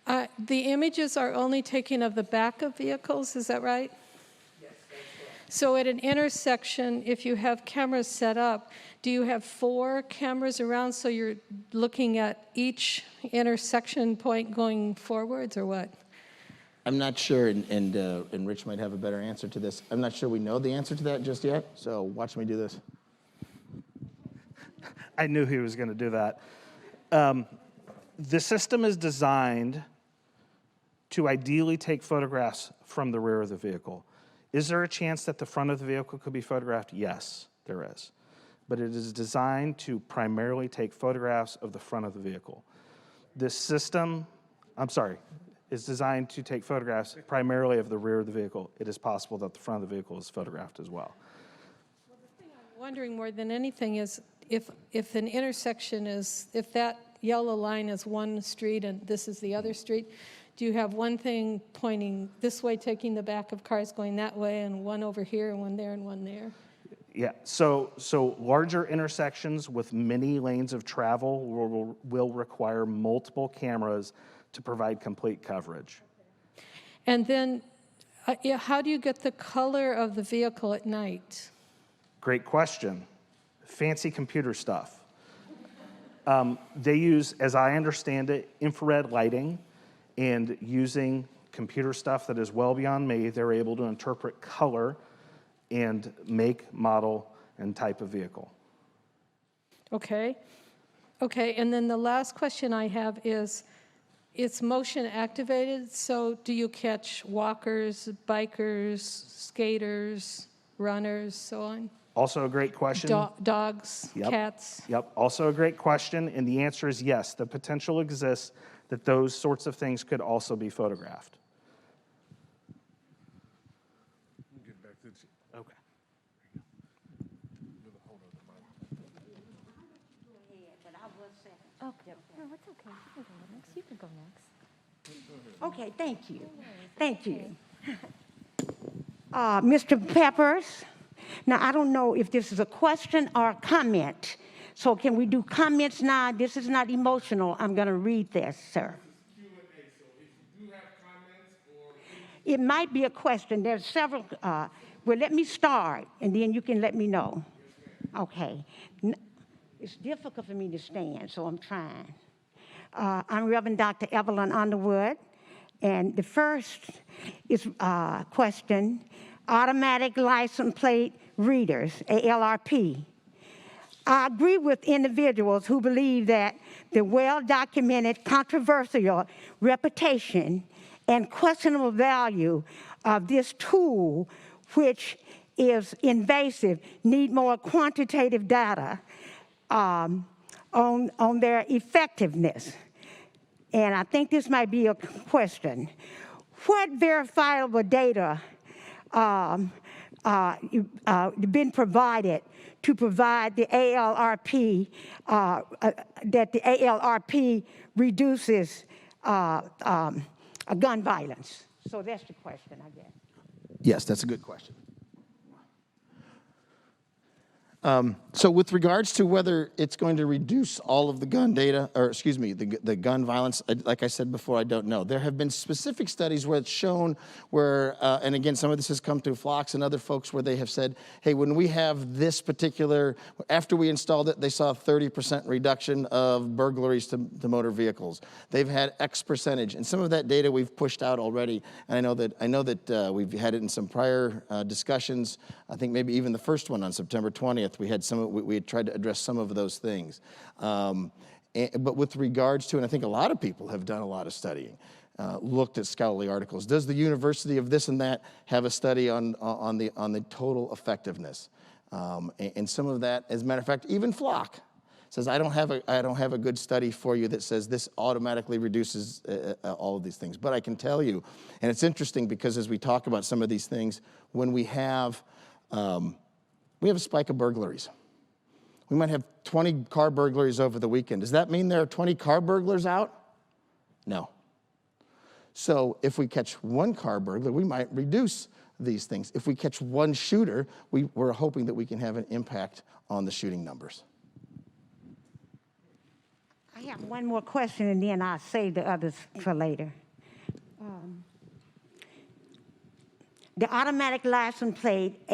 The images are only taken of the back of vehicles, is that right? Yes, that's right. So at an intersection, if you have cameras set up, do you have 4 cameras around so you're looking at each intersection point going forwards, or what? I'm not sure, and Rich might have a better answer to this. I'm not sure we know the answer to that just yet, so watch me do this. I knew he was going to do that. The system is designed to ideally take photographs from the rear of the vehicle. Is there a chance that the front of the vehicle could be photographed? Yes, there is. But it is designed to primarily take photographs of the front of the vehicle. This system, is designed to take photographs primarily of the rear of the vehicle. It is possible that the front of the vehicle is photographed as well. Well, the thing I'm wondering more than anything is if an intersection is, if that yellow line is one street and this is the other street, do you have one thing pointing this way, taking the back of cars going that way, and one over here and one there and one there? Yeah, so larger intersections with many lanes of travel will require multiple cameras to provide complete coverage. And then, yeah, how do you get the color of the vehicle at night? Great question. Fancy computer stuff. They use, as I understand it, infrared lighting, and using computer stuff that is well beyond me, they're able to interpret color and make, model, and type of vehicle. Okay. Okay, and then the last question I have is, it's motion activated, so do you catch walkers, bikers, skaters, runners, so on? Also a great question. Dogs, Yep. cats? Yep, also a great question, and the answer is yes. The potential exists that those sorts of things could also be photographed. Okay. Okay, no, it's okay. You can go next. You can go next. Okay, thank you. Thank you. Mr. Peppers, now I don't know if this is a question or a comment. So can we do comments now? This is not emotional. I'm going to read this, sir. Q&A, so if you do have comments or... It might be a question. There's several. Well, let me start, and then you can let me know. Okay. It's difficult for me to stand, so I'm trying. I'm Reverend Dr. Evelyn Underwood, and the first is question, automatic license plate readers, ALRP. I agree with individuals who believe that the well-documented controversial reputation and questionable value of this tool, which is invasive, need more quantitative data on their effectiveness. And I think this might be a question. What verifiable data been provided to provide the ALRP, that the ALRP reduces gun violence? So that's the question, I guess. Yes, that's a good question. So with regards to whether it's going to reduce all of the gun data, or excuse me, the gun violence, like I said before, I don't know. There have been specific studies where it's shown where, and again, some of this has come through Flocks and other folks where they have said, hey, when we have this particular, after we installed it, they saw a 30% reduction of burglaries to motor vehicles. They've had X percentage, and some of that data we've pushed out already. And I know that we've had it in some prior discussions. I think maybe even the first one on September 20th. We had tried to address some of those things. But with regards to, and I think a lot of people have done a lot of studying, looked at scholarly articles. Does the university of this and that have a study on the total effectiveness? And some of that, as a matter of fact, even Flock says, I don't have a good study for you that says this automatically reduces all of these things. But I can tell you, and it's interesting because as we talk about some of these things, when we have a spike of burglaries. We might have 20 car burglaries over the weekend. Does that mean there are 20 car burglars out? No. So if we catch one car burglar, we might reduce these things. If we catch one shooter, we're hoping that we can have an impact on the shooting numbers. I have one more question, and then I'll save the others for later. The automatic license plate,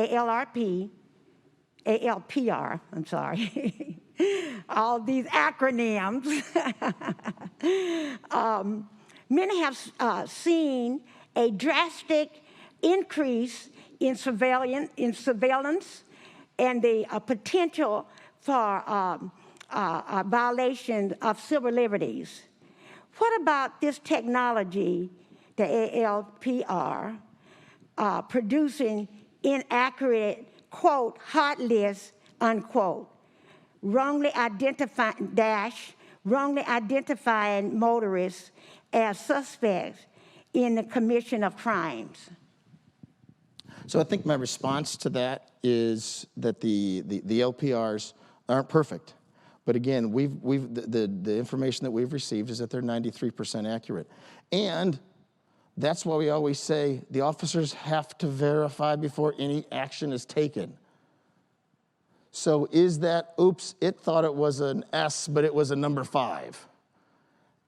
ALPR, I'm sorry, all these acronyms. Many have seen a drastic increase in surveillance and the potential for violation of civil liberties. What about this technology, the ALPR, producing inaccurate, quote, hot list, unquote, wrongly identifying motorists as suspects in the commission of crimes? So I think my response to that is that the LPRs aren't perfect. But again, the information that we've received is that they're 93% accurate. And that's why we always say the officers have to verify before any action is taken. So is that, oops, it thought it was an S, but it was a number 5.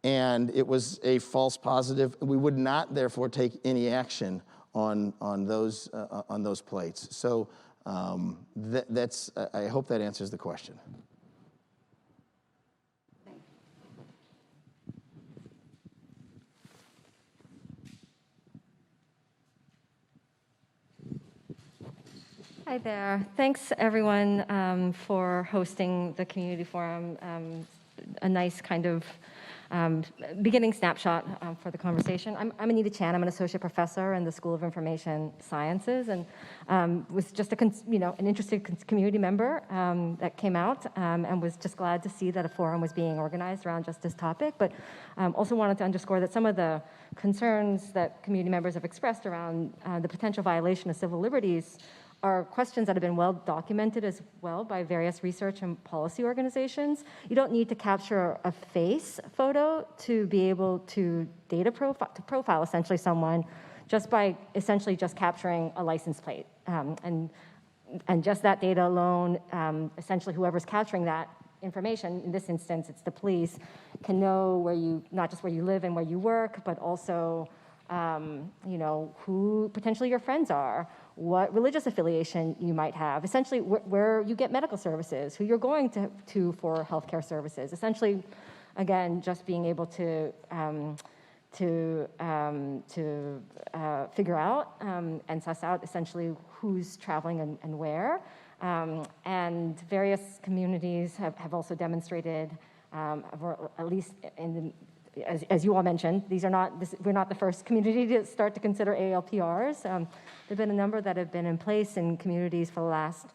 and it was a false positive. We would not, therefore, take any action on those plates. So that's. I hope that answers the question. Hi there. Thanks, everyone, for hosting the community forum. A nice kind of beginning snapshot for the conversation. I'm Anita Chan. I'm an associate professor in the School of Information Sciences, and was just an interested community member that came out, and was just glad to see that a forum was being organized around just this topic. But also wanted to underscore that some of the concerns that community members have expressed around the potential violation of civil liberties are questions that have been well documented as well by various research and policy organizations. You don't need to capture a face photo to be able to profile essentially someone just by essentially just capturing a license plate. And just that data alone, essentially whoever's capturing that information, in this instance it's the police, can know not just where you live and where you work, but also who potentially your friends are, what religious affiliation you might have, essentially where you get medical services, who you're going to for healthcare services. Essentially, again, just being able to figure out and suss out essentially who's traveling and where. And various communities have also demonstrated, or at least as you all mentioned, we're not the first community to start to consider ALPRs. There've been a number that have been in place in communities for the last,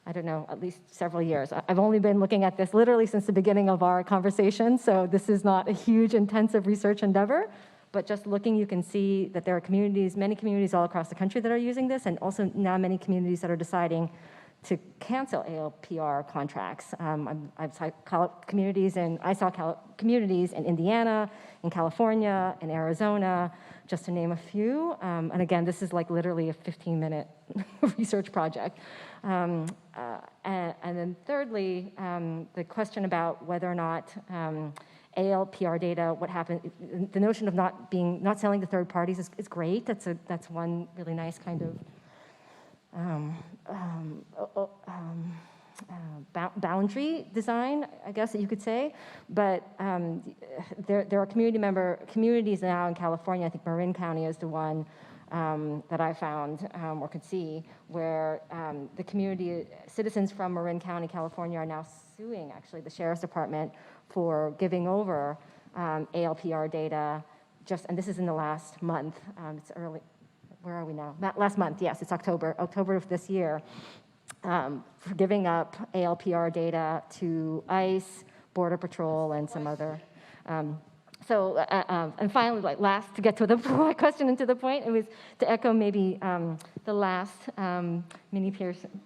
I don't know, at least several years. I've only been looking at this literally since the beginning of our conversation, so this is not a huge, intensive research endeavor, but just looking, you can see that there are many communities all across the country that are using this, and also now many communities that are deciding to cancel ALPR contracts. I saw communities in Indiana, in California, in Arizona, just to name a few. And again, this is like literally a 15-minute research project. And then thirdly, the question about whether or not ALPR data, what happened, the notion of not selling to third parties is great. That's one really nice kind of boundary design, I guess that you could say, but there are communities now in California. I think Marin County is the one that I found or could see, where the community citizens from Marin County, California, are now suing actually the sheriff's department for giving over ALPR data. And this is in the last month. It's early. Where are we now? Last month, yes, it's October of this year, for giving up ALPR data to ICE, Border Patrol, and some other. And finally, last, to get to the question and to the point, it was to echo maybe the last Minnie Pearson,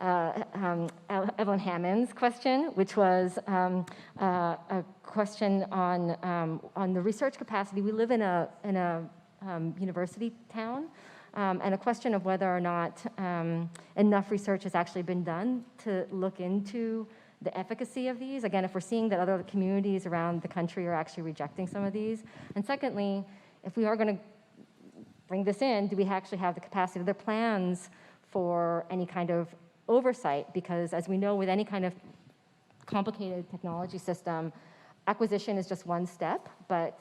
Evelyn Hammond's question, which was a question on the research capacity. We live in a university town, and a question of whether or not enough research has actually been done to look into the efficacy of these. Again, if we're seeing that other communities around the country are actually rejecting some of these. And secondly, if we are going to bring this in, do we actually have the capacity? Are there plans for any kind of oversight? Because as we know, with any kind of complicated technology system, acquisition is just one step, but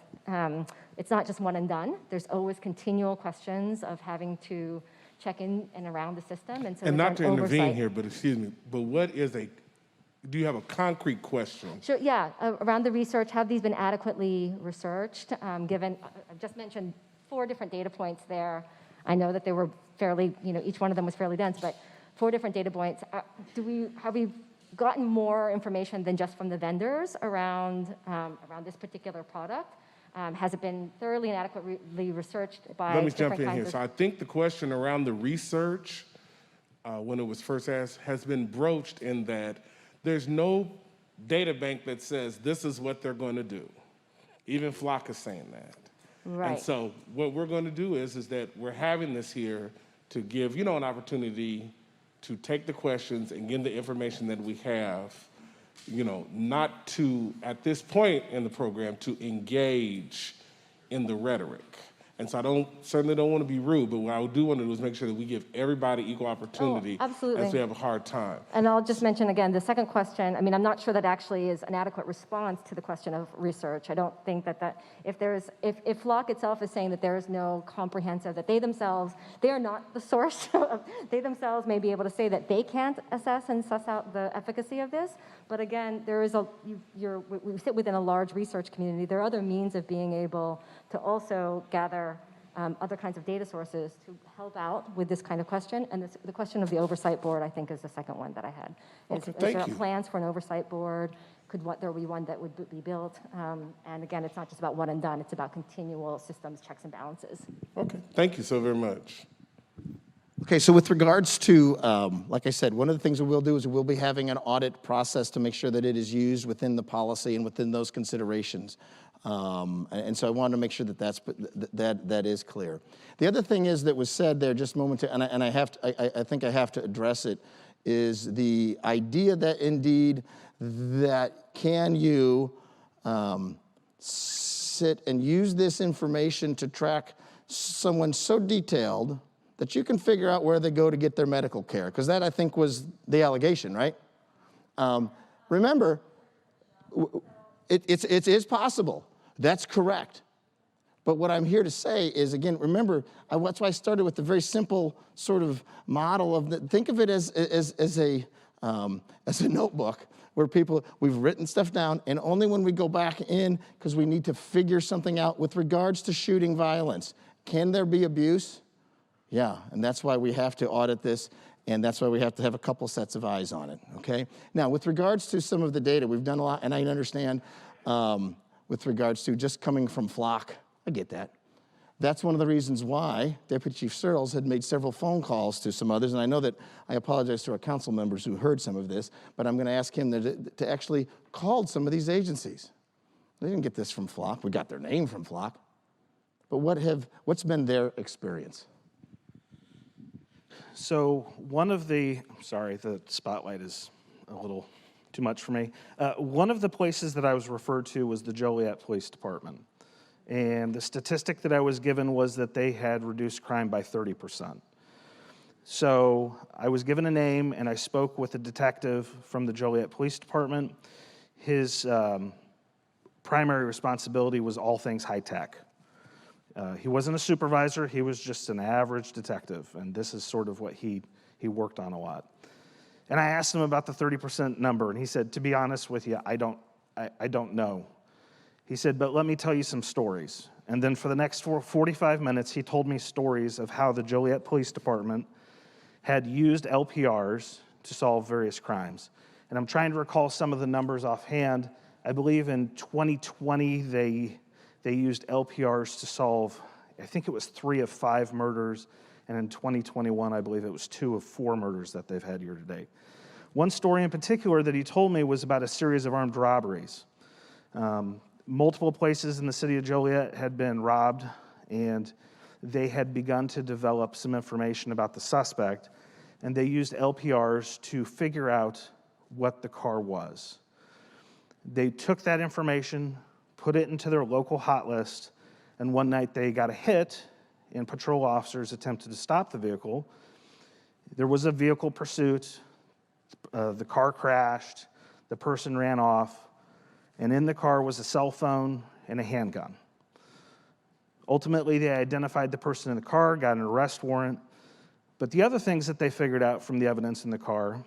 it's not just one and done. There's always continual questions of having to check in and around the system. And so, and not to intervene oversight here, but excuse me, but do you have a concrete question? Sure, yeah, around the research, have these been adequately researched? Given, I've just mentioned 4 different data points there. I know that they were fairly, each one of them was fairly dense, but 4 different data points. Have we gotten more information than just from the vendors around this particular product? Has it been thoroughly and adequately researched by Let me different jump in kinds here. of... So I think the question around the research, when it was first asked, has been broached in that there's no data bank that says this is what they're going to do. Even Flock is saying that. Right. And so what we're going to do is that we're having this here to give, an opportunity to take the questions and give the information that we have not to, at this point in the program, to engage in the rhetoric. And so I certainly don't want to be rude, but what I do want to do is make sure that we give everybody equal opportunity absolutely. as we have a hard time. And I'll just mention again, the second question, I'm not sure that actually is an adequate response to the question of research. I don't think that if Flock itself is saying that there is no comprehensive, that they are not the source, they themselves may be able to say that they can't assess and suss out the efficacy of this, but again, we sit within a large research community. There are other means of being able to also gather other kinds of data sources to help out with this kind of question. And the question of the oversight board, I think, is the second one that I had. Is there plans for an oversight board? Could there be one that would be built? And again, it's not just about one and done. It's about continual systems, checks, and balances. Okay, thank you so very much. Okay, so with regards to, like I said, one of the things we will do is we'll be having an audit process to make sure that it is used within the policy and within those considerations. And so I wanted to make sure that that is clear. The other thing is that was said there just momentarily, and I think I have to address it, is the idea that indeed that can you sit and use this information to track someone so detailed that you can figure out where they go to get their medical care, because that, I think, was the allegation, right? Remember, it is possible. That's correct. But what I'm here to say is, again, remember, that's why I started with the very simple sort of model of think of it as a notebook where we've written stuff down, and only when we go back in, because we need to figure something out with regards to shooting violence. Can there be abuse? Yeah, and that's why we have to audit this, and that's why we have to have a couple sets of eyes on it, okay? Now, with regards to some of the data, we've done a lot, and I understand with regards to just coming from Flock, I get that. That's one of the reasons why Deputy Chief Searles had made several phone calls to some others, and I know that I apologize to our council members who heard some of this, but I'm gonna ask him to actually call some of these agencies. They didn't get this from Flock, we got their name from Flock, but what's been their experience? So sorry, the spotlight is a little too much for me. One of the places that I was referred to was the Joliet Police Department. And the statistic that I was given was that they had reduced crime by 30%. So I was given a name and I spoke with a detective from the Joliet Police Department. His primary responsibility was all things high tech. He wasn't a supervisor, he was just an average detective, and this is sort of what he worked on a lot. And I asked him about the 30% number, and he said, to be honest with you, I don't know. He said, but let me tell you some stories. And then for the next 45 minutes, he told me stories of how the Joliet Police Department had used LPRs to solve various crimes. And I'm trying to recall some of the numbers offhand. I believe in 2020, they used LPRs to solve, I think it was 3 of 5 murders, and in 2021, I believe it was 2 of 4 murders that they've had year to date. One story in particular that he told me was about a series of armed robberies. Multiple places in the city of Joliet had been robbed, and they had begun to develop some information about the suspect, and they used LPRs to figure out what the car was. They took that information, put it into their local hot list, and one night they got a hit, and patrol officers attempted to stop the vehicle. There was a vehicle pursuit, the car crashed, the person ran off, and in the car was a cell phone and a handgun. Ultimately, they identified the person in the car, got an arrest warrant, but the other things that they figured out from the evidence in the car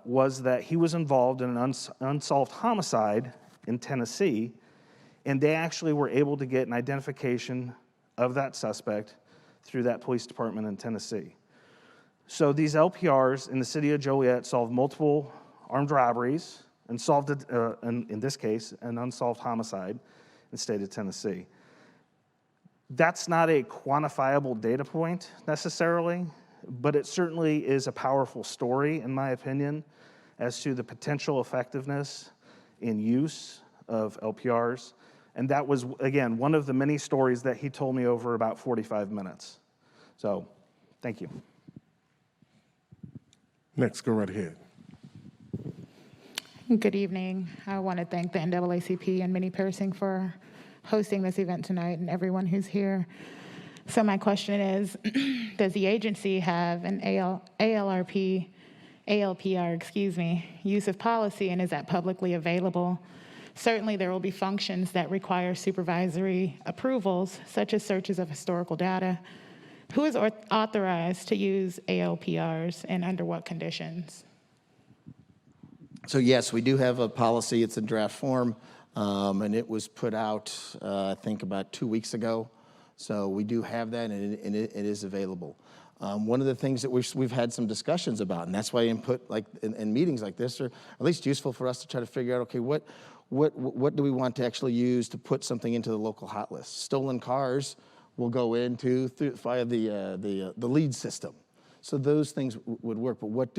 was that he was involved in an unsolved homicide in Tennessee, and they actually were able to get an identification of that suspect through that police department in Tennessee. So these LPRs in the city of Joliet solved multiple armed robberies and solved, in this case, an unsolved homicide in the state of Tennessee. That's not a quantifiable data point necessarily, but it certainly is a powerful story, in my opinion, as to the potential effectiveness in use of LPRs. And that was, again, one of the many stories that he told me over about 45 minutes. So, thank you. Next, go right ahead. Good evening. I want to thank the NAACP and Minnie Pearson for hosting this event tonight and everyone who's here. So my question is, does the agency have an ALPR, use of policy, and is that publicly available? Certainly there will be functions that require supervisory approvals, such as searches of historical data. Who is authorized to use ALPRs and under what conditions? So yes, we do have a policy. It's in draft form, and it was put out, I think, about 2 weeks ago. So we do have that, and it is available. One of the things that we've had some discussions about, and that's why input like in meetings like this are at least useful for us to try to figure out, okay, what do we want to actually use to put something into the local hot list? Stolen cars will go into via the lead system. So those things would work, but what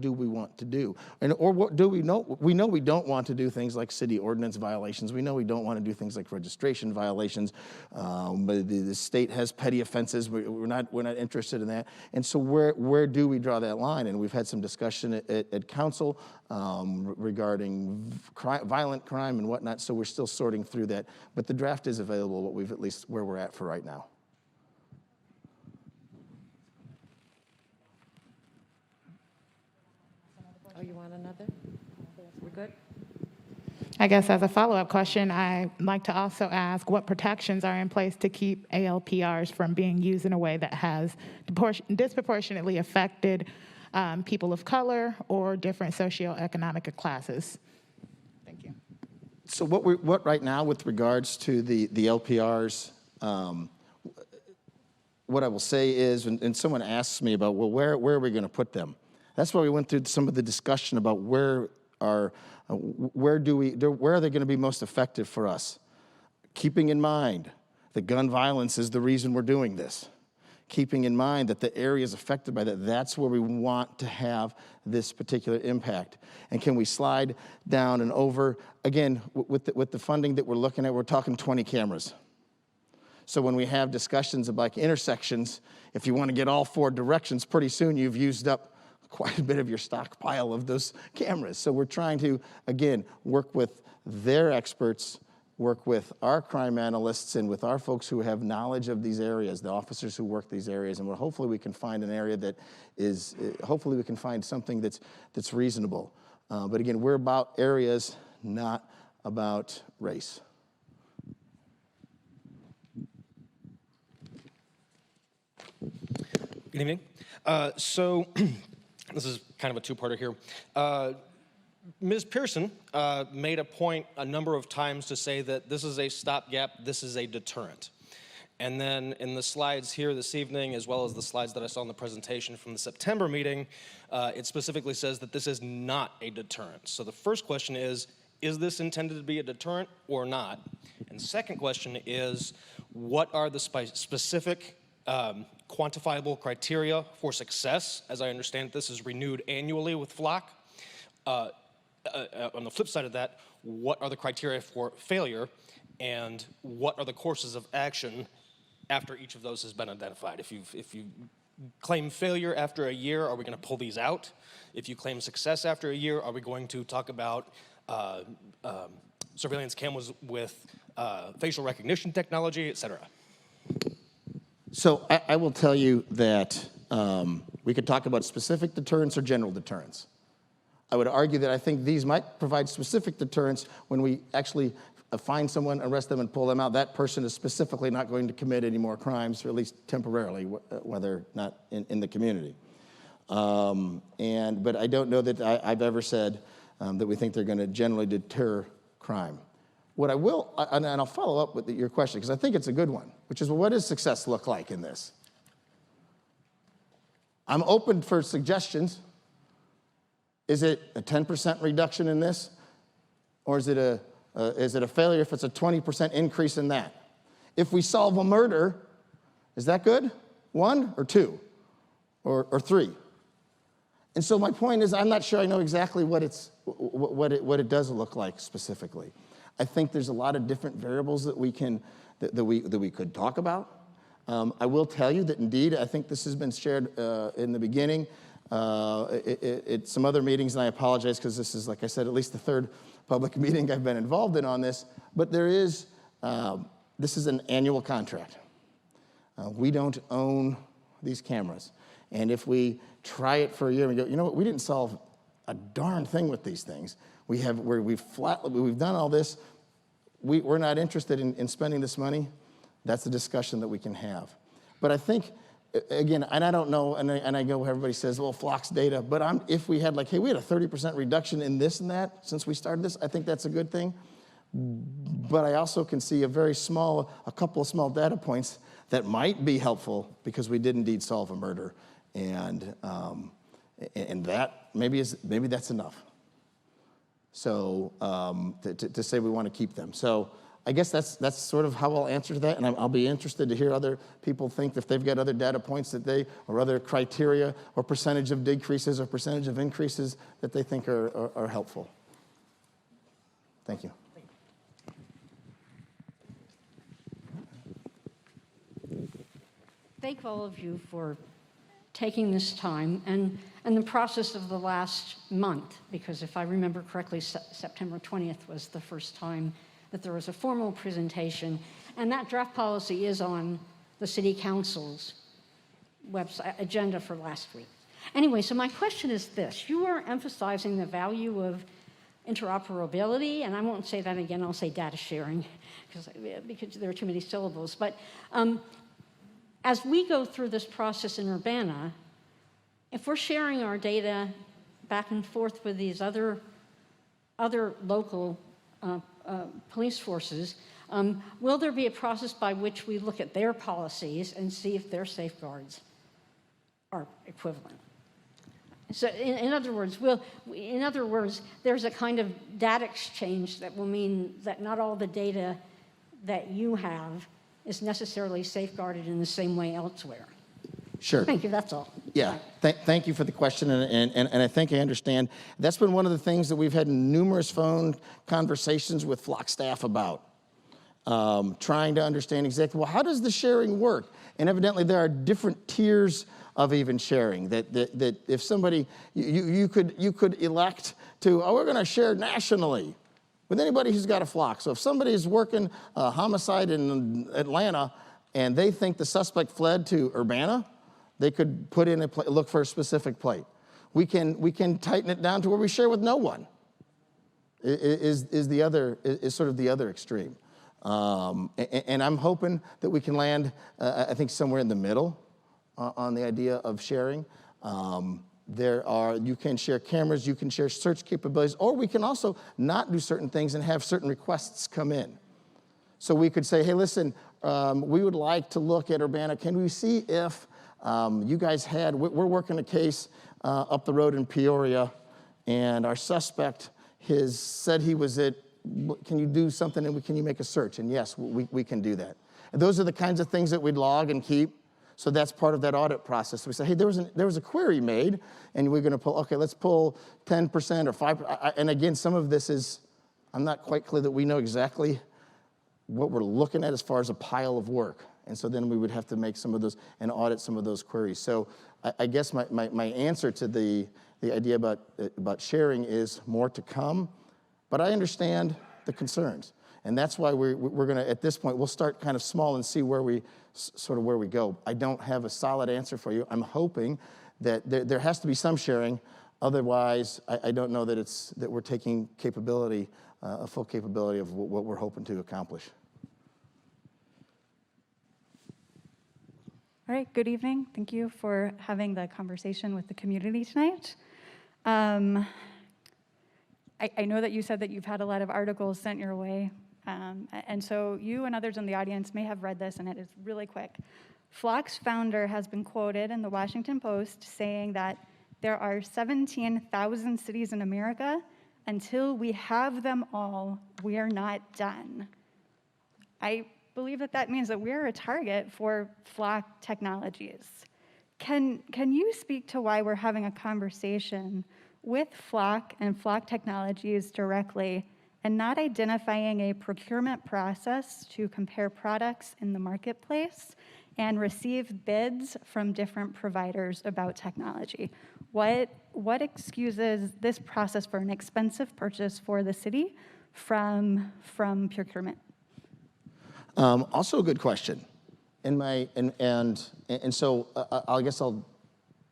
do we want to do? Or what do we know? We know we don't want to do things like city ordinance violations. We know we don't want to do things like registration violations. But the state has petty offenses. We're not interested in that. And so where do we draw that line? And we've had some discussion at council regarding violent crime and whatnot. So we're still sorting through that. But the draft is available. What we've at least where we're at for right now. Oh, you want another? We're good? I guess as a follow-up question, I'd like to also ask what protections are in place to keep ALPRs from being used in a way that has disproportionately affected people of color or different socioeconomic classes. Thank you. So what right now with regards to the LPRs, what I will say is, and someone asks me about, well, where are we going to put them? That's why we went through some of the discussion about where are they going to be most effective for us? Keeping in mind that gun violence is the reason we're doing this. Keeping in mind that the areas affected by that, that's where we want to have this particular impact. And can we slide down and over? Again, with the funding that we're looking at, we're talking 20 cameras. So when we have discussions about intersections, if you want to get all 4 directions, pretty soon you've used up quite a bit of your stockpile of those cameras. So we're trying to, again, work with their experts, work with our crime analysts and with our folks who have knowledge of these areas, the officers who work these areas, and hopefully we can find an area that is, hopefully we can find something that's reasonable. But again, we're about areas, not about race. Good evening. So this is kind of a two-parter here. Ms. Pearson made a point a number of times to say that this is a stopgap, this is a deterrent. And then in the slides here this evening, as well as the slides that I saw in the presentation from the September meeting, it specifically says that this is not a deterrent. So the first question is this intended to be a deterrent or not? And the second question is, what are the specific quantifiable criteria for success? As I understand it, this is renewed annually with FLOC. On the flip side of that, what are the criteria for failure, and what are the courses of action after each of those has been identified? If you claim failure after a year, are we going to pull these out? If you claim success after a year, are we going to talk about surveillance cameras with facial recognition technology, et cetera? So I will tell you that we could talk about specific deterrence or general deterrence. I would argue that I think these might provide specific deterrence when we actually find someone, arrest them, and pull them out. That person is specifically not going to commit any more crimes, or at least temporarily, whether not in the community. But I don't know that I've ever said that we think they're going to generally deter crime. What I will, and I'll follow up with your question, because I think it's a good one, which is, well, what does success look like in this? I'm open for suggestions. Is it a 10% reduction in this? Or is it a failure if it's a 20% increase in that? If we solve a murder, is that good? 1 or 2 or 3? And so my point is, I'm not sure I know exactly what it does look like specifically. I think there's a lot of different variables that we could talk about. I will tell you that indeed, I think this has been shared in the beginning. at some other meetings, and I apologize because this is, like I said, at least the third public meeting I've been involved in on this, but this is an annual contract. We don't own these cameras. And if we try it for a year and we go, you know what, we didn't solve a darn thing with these things. We've done all this. We're not interested in spending this money. That's a discussion that we can have. But I think, again, and I don't know, and I know everybody says, well, Flock's data, but if we had like, hey, we had a 30% reduction in this and that since we started this, I think that's a good thing. But I also can see a couple of small data points that might be helpful because we did indeed solve a murder, and that maybe that's enough. So to say we want to keep them. So I guess that's sort of how I'll answer to that, and I'll be interested to hear other people think if they've got other data points or other criteria or percentage of decreases or percentage of increases that they think are helpful. Thank you. Thank all of you for taking this time and the process of the last month, because if I remember correctly, September 20th was the first time that there was a formal presentation, and that draft policy is on the City Council's website agenda for last week. Anyway, so my question is this. You are emphasizing the value of interoperability, and I won't say that again, I'll say data sharing, because there are too many syllables, but as we go through this process in Urbana, if we're sharing our data back and forth with these other local police forces, will there be a process by which we look at their policies and see if their safeguards are equivalent? So in other words, there's a kind of data exchange that will mean that not all the data that you have is necessarily safeguarded in the same way elsewhere. Sure. Thank you, that's all. Yeah, thank you for the question, and I think I understand. That's been one of the things that we've had numerous phone conversations with Flock staff about, trying to understand exactly, well, how does the sharing work? And evidently there are different tiers of even sharing, that if somebody, you could elect to, we're gonna share nationally with anybody who's got a Flock. So if somebody's working a homicide in Atlanta and they think the suspect fled to Urbana, they could put in look for a specific plate. We can tighten it down to where we share with no one. Is sort of the other extreme, and I'm hoping that we can land, I think, somewhere in the middle on the idea of sharing. You can share cameras, you can share search capabilities, or we can also not do certain things and have certain requests come in. So we could say, hey, listen, we would like to look at Urbana. Can we see if you guys we're working a case up the road in Peoria, and our suspect said he was can you do something and can you make a search? And yes, we can do that. And those are the kinds of things that we'd log and keep. So that's part of that audit process. We say, hey, there was a query made, and we're going to pull, okay, let's pull 10% or 5%. And again, some of this is, I'm not quite clear that we know exactly what we're looking at as far as a pile of work. And so then we would have to make some of those and audit some of those queries. So I guess my answer to the idea about sharing is more to come, but I understand the concerns. And that's why we're going to, at this point, we'll start kind of small and see where we go. I don't have a solid answer for you. I'm hoping that there has to be some sharing. Otherwise, I don't know that we're taking capability, a full capability of what we're hoping to accomplish. All right, good evening. Thank you for having the conversation with the community tonight. I know that you said that you've had a lot of articles sent your way. And so you and others in the audience may have read this, and it is really quick. Flock's founder has been quoted in the Washington Post saying that there are 17,000 cities in America. Until we have them all, we are not done. I believe that means that we're a target for Flock technologies. Can you speak to why we're having a conversation with Flock and Flock technologies directly and not identifying a procurement process to compare products in the marketplace and receive bids from different providers about technology? What excuses this process for an expensive purchase for the city from procurement? Also a good question. So I guess I'll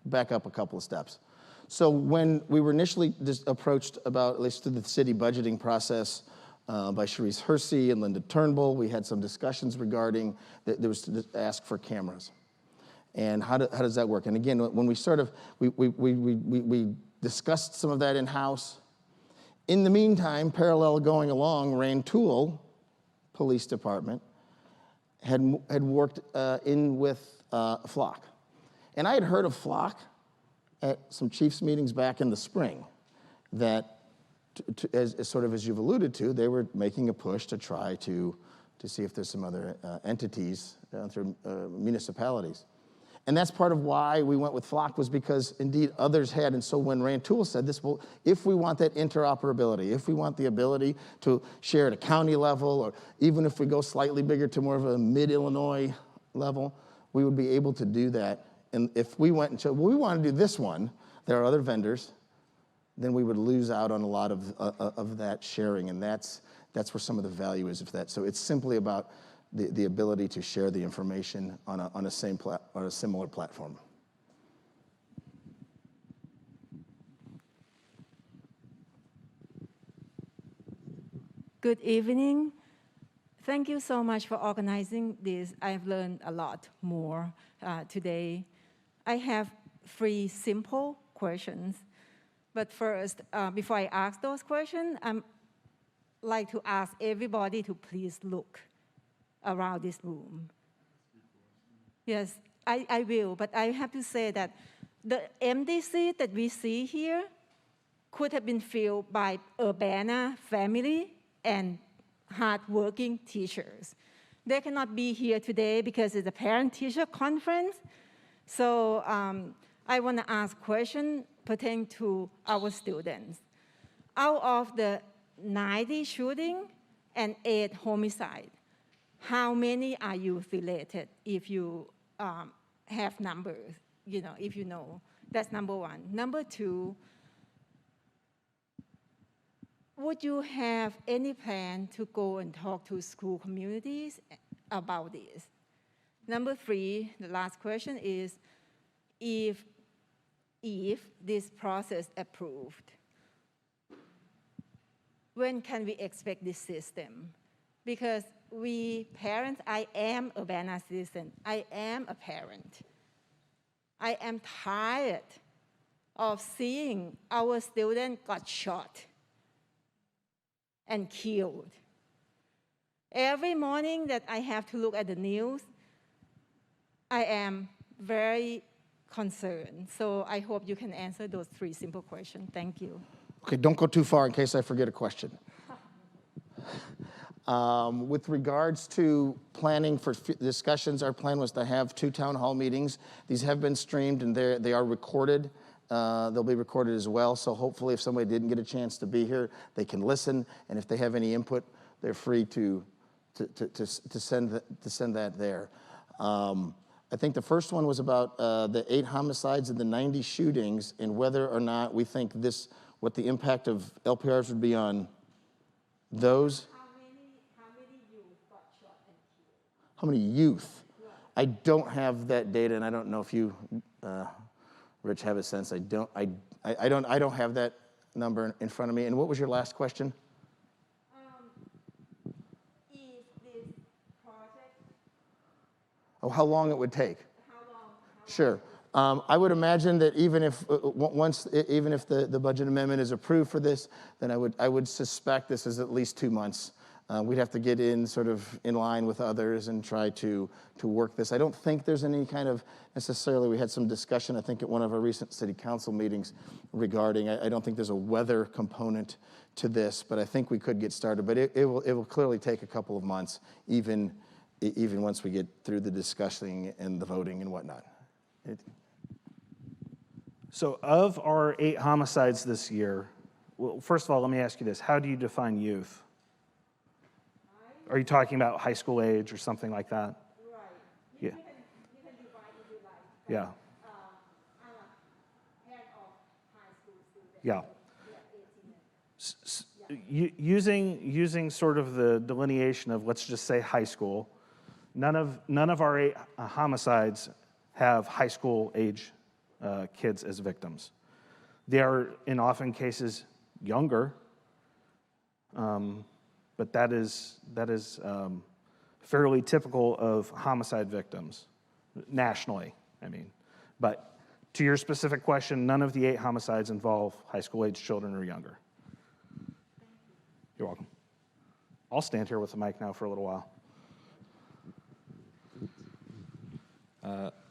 back up a couple of steps. So when we were initially approached about, at least through the city budgeting process, by Sharice Hersey and Linda Turnbull, we had some discussions regarding that there was to ask for cameras. And how does that work? And again, when we we discussed some of that in-house. In the meantime, parallel going along, Rantoul Police Department had worked in with Flock. And I had heard of Flock at some chiefs meetings back in the spring that, as sort of as you've alluded to, they were making a push to try to see if there's some other entities through municipalities. And that's part of why we went with Flock, was because indeed others had. And so when Rantoul said this, well, if we want that interoperability, if we want the ability to share at a county level, or even if we go slightly bigger to more of a mid-Illinois level, we would be able to do that. And if we went and said, well, we want to do this one, there are other vendors, then we would lose out on a lot of that sharing. And that's where some of the value is of that. So it's simply about the ability to share the information on a similar platform. Good evening. Thank you so much for organizing this. I've learned a lot more today. I have 3 simple questions. But first, before I ask those questions, I'd like to ask everybody to please look around this room. Yes, I will, but I have to say that the empty seat that we see here could have been filled by Urbana family and hardworking teachers. They cannot be here today because it's a parent-teacher conference. So I want to ask a question pertaining to our students. Out of the 90 shooting and 8 homicide, how many are youth-related, if you have numbers, if you know? That's number 1. Number 2, would you have any plan to go and talk to school communities about this? Number 3, the last question is, if this process approved, when can we expect this system? Because we parents, I am a Urbana citizen, I am a parent. I am tired of seeing our students got shot and killed. Every morning that I have to look at the news, I am very concerned. So I hope you can answer those 3 simple questions. Thank you. Okay, don't go too far in case I forget a question. With regards to planning for discussions, our plan was to have 2 town hall meetings. These have been streamed and they are recorded. They'll be recorded as well. So hopefully if somebody didn't get a chance to be here, they can listen. And if they have any input, they're free to send that there. I think the first one was about the 8 homicides and the 90 shootings, and whether or not we think what the impact of ALPRs would be on those. How many youth got shot and killed? How many youth? I don't have that data, and I don't know if you, Rich, have a sense. I don't have that number in front of me. And what was your last question? If this project... Oh, how long it would take? How long? Sure. I would imagine that even if the budget amendment is approved for this, then I would suspect this is at least 2 months. We'd have to get in sort of in line with others and try to work this. I don't think there's any kind of necessarily, we had some discussion, I think at one of our recent city council meetings regarding, I don't think there's a weather component to this, but I think we could get started. But it will clearly take a couple of months, even once we get through the discussing and the voting and whatnot. So of our 8 homicides this year, well, first of all, let me ask you this. How do you define youth? Are you talking about high school age or something like that? Right. Yeah. You can divide if you like. Yeah. I'm a parent of Yeah. Using sort of the delineation of, let's just say, high school, none of our 8 homicides have high school age kids as victims. They are, in often cases, younger, but that is fairly typical of homicide victims, nationally, I mean. But to your specific question, none of the 8 homicides involve high school age children or younger. You're welcome. I'll stand here with the mic now for a little while.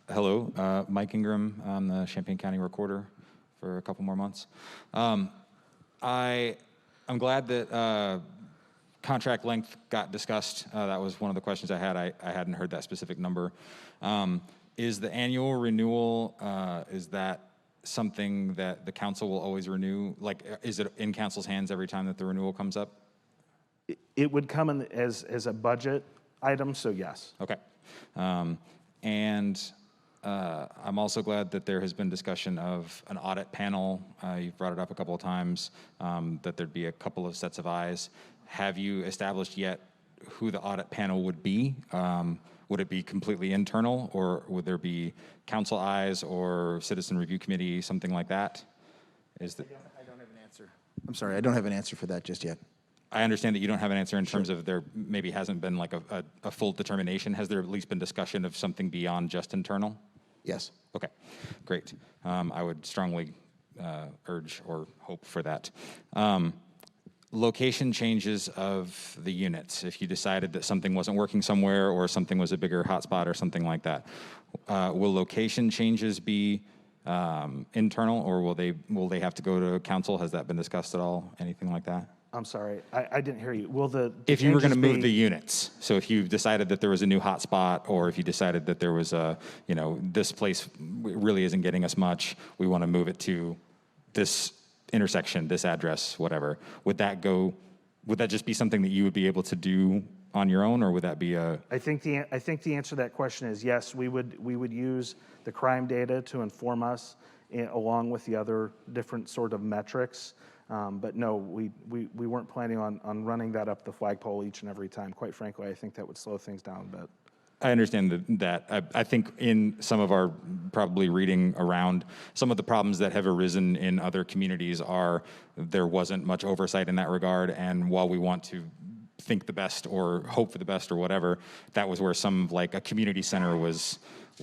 Hello, Mike Ingram. I'm the Champaign County Recorder for a couple more months. I'm glad that contract length got discussed. That was one of the questions I had. I hadn't heard that specific number. Is the annual renewal, is that something that the council will always renew? Like, is it in council's hands every time that the renewal comes up? It would come in as a budget item, so yes. Okay. I'm also glad that there has been discussion of an audit panel. You've brought it up a couple of times, that there'd be a couple of sets of eyes. Have you established yet who the audit panel would be? Would it be completely internal, or would there be council eyes or citizen review committee, something like that? I don't have an answer. I'm sorry, I don't have an answer for that just yet. I understand that you don't have an answer in terms of there maybe hasn't been like a full determination. Has there at least been discussion of something beyond just internal? Yes. Okay, great. I would strongly urge or hope for that. Location changes of the units. If you decided that something wasn't working somewhere or something was a bigger hotspot or something like that, will location changes be internal, or will they have to go to council? Has that been discussed at all? Anything like that? I'm sorry, I didn't hear you. Will the if you were going to changes move the units, so if you decided that there was a new hotspot, or if you decided that there was a, this place really isn't getting us much, we want to move it to this intersection, this address, whatever, would that just be something that you would be able to do on your own, or would that be a? I think the answer to that question is yes. We would use the crime data to inform us, along with the other different sort of metrics. But no, we weren't planning on running that up the flagpole each and every time. Quite frankly, I think that would slow things down a bit. I understand that. I think in some of our probably reading around, some of the problems that have arisen in other communities are there wasn't much oversight in that regard. And while we want to think the best or hope for the best or whatever, that was where some, like a community center was,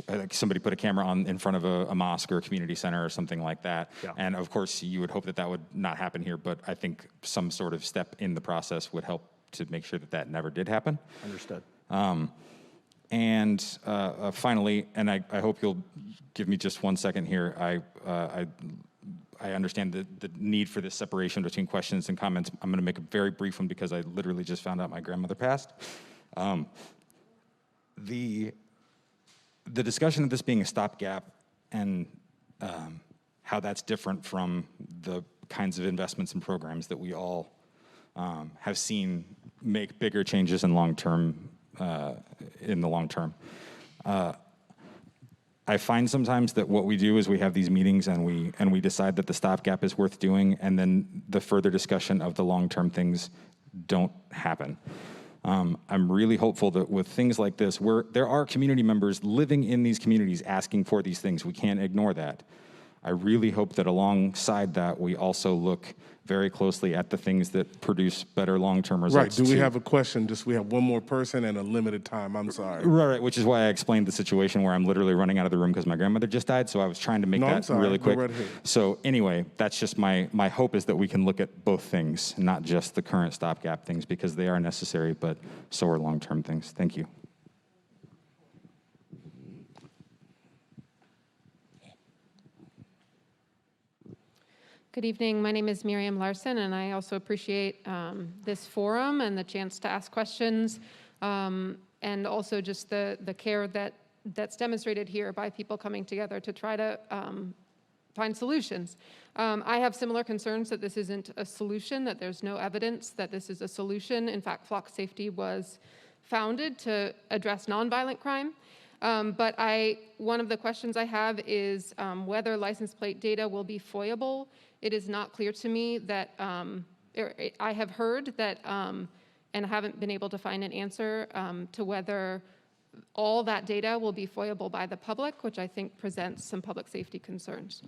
like somebody put a camera on in front of a mosque or a community center or something like that. Yeah. And of course, you would hope that that would not happen here, but I think some sort of step in the process would help to make sure that that never did happen. Understood. Finally, and I hope you'll give me just 1 second here. I understand the need for this separation between questions and comments. I'm going to make a very brief one because I literally just found out my grandmother passed. The discussion of this being a stopgap and how that's different from the kinds of investments and programs that we all have seen make bigger changes in the long term. I find sometimes that what we do is we have these meetings and we decide that the stopgap is worth doing, and then the further discussion of the long-term things don't happen. I'm really hopeful that with things like this, where there are community members living in these communities asking for these things, we can't ignore that. I really hope that alongside that, we also look very closely at the things that produce better long-term results. Right, do we have a question? Just we have one more person and a limited time, I'm sorry. Right, which is why I explained the situation where I'm literally running out of the room because my grandmother just died, so I was trying to make that really quick. Go right ahead. So anyway, that's just my hope is that we can look at both things, not just the current stopgap things, because they are necessary, but so are long-term things. Thank you. Good evening. My name is Miriam Larson, and I also appreciate this forum and the chance to ask questions, and also just the care that's demonstrated here by people coming together to try to find solutions. I have similar concerns that this isn't a solution, that there's no evidence that this is a solution. In fact, Flock Safety was founded to address nonviolent crime. But one of the questions I have is whether license plate data will be FOIable. It is not clear to me that, I have heard that, and haven't been able to find an answer to whether all that data will be FOIable by the public, which I think presents some public safety concerns.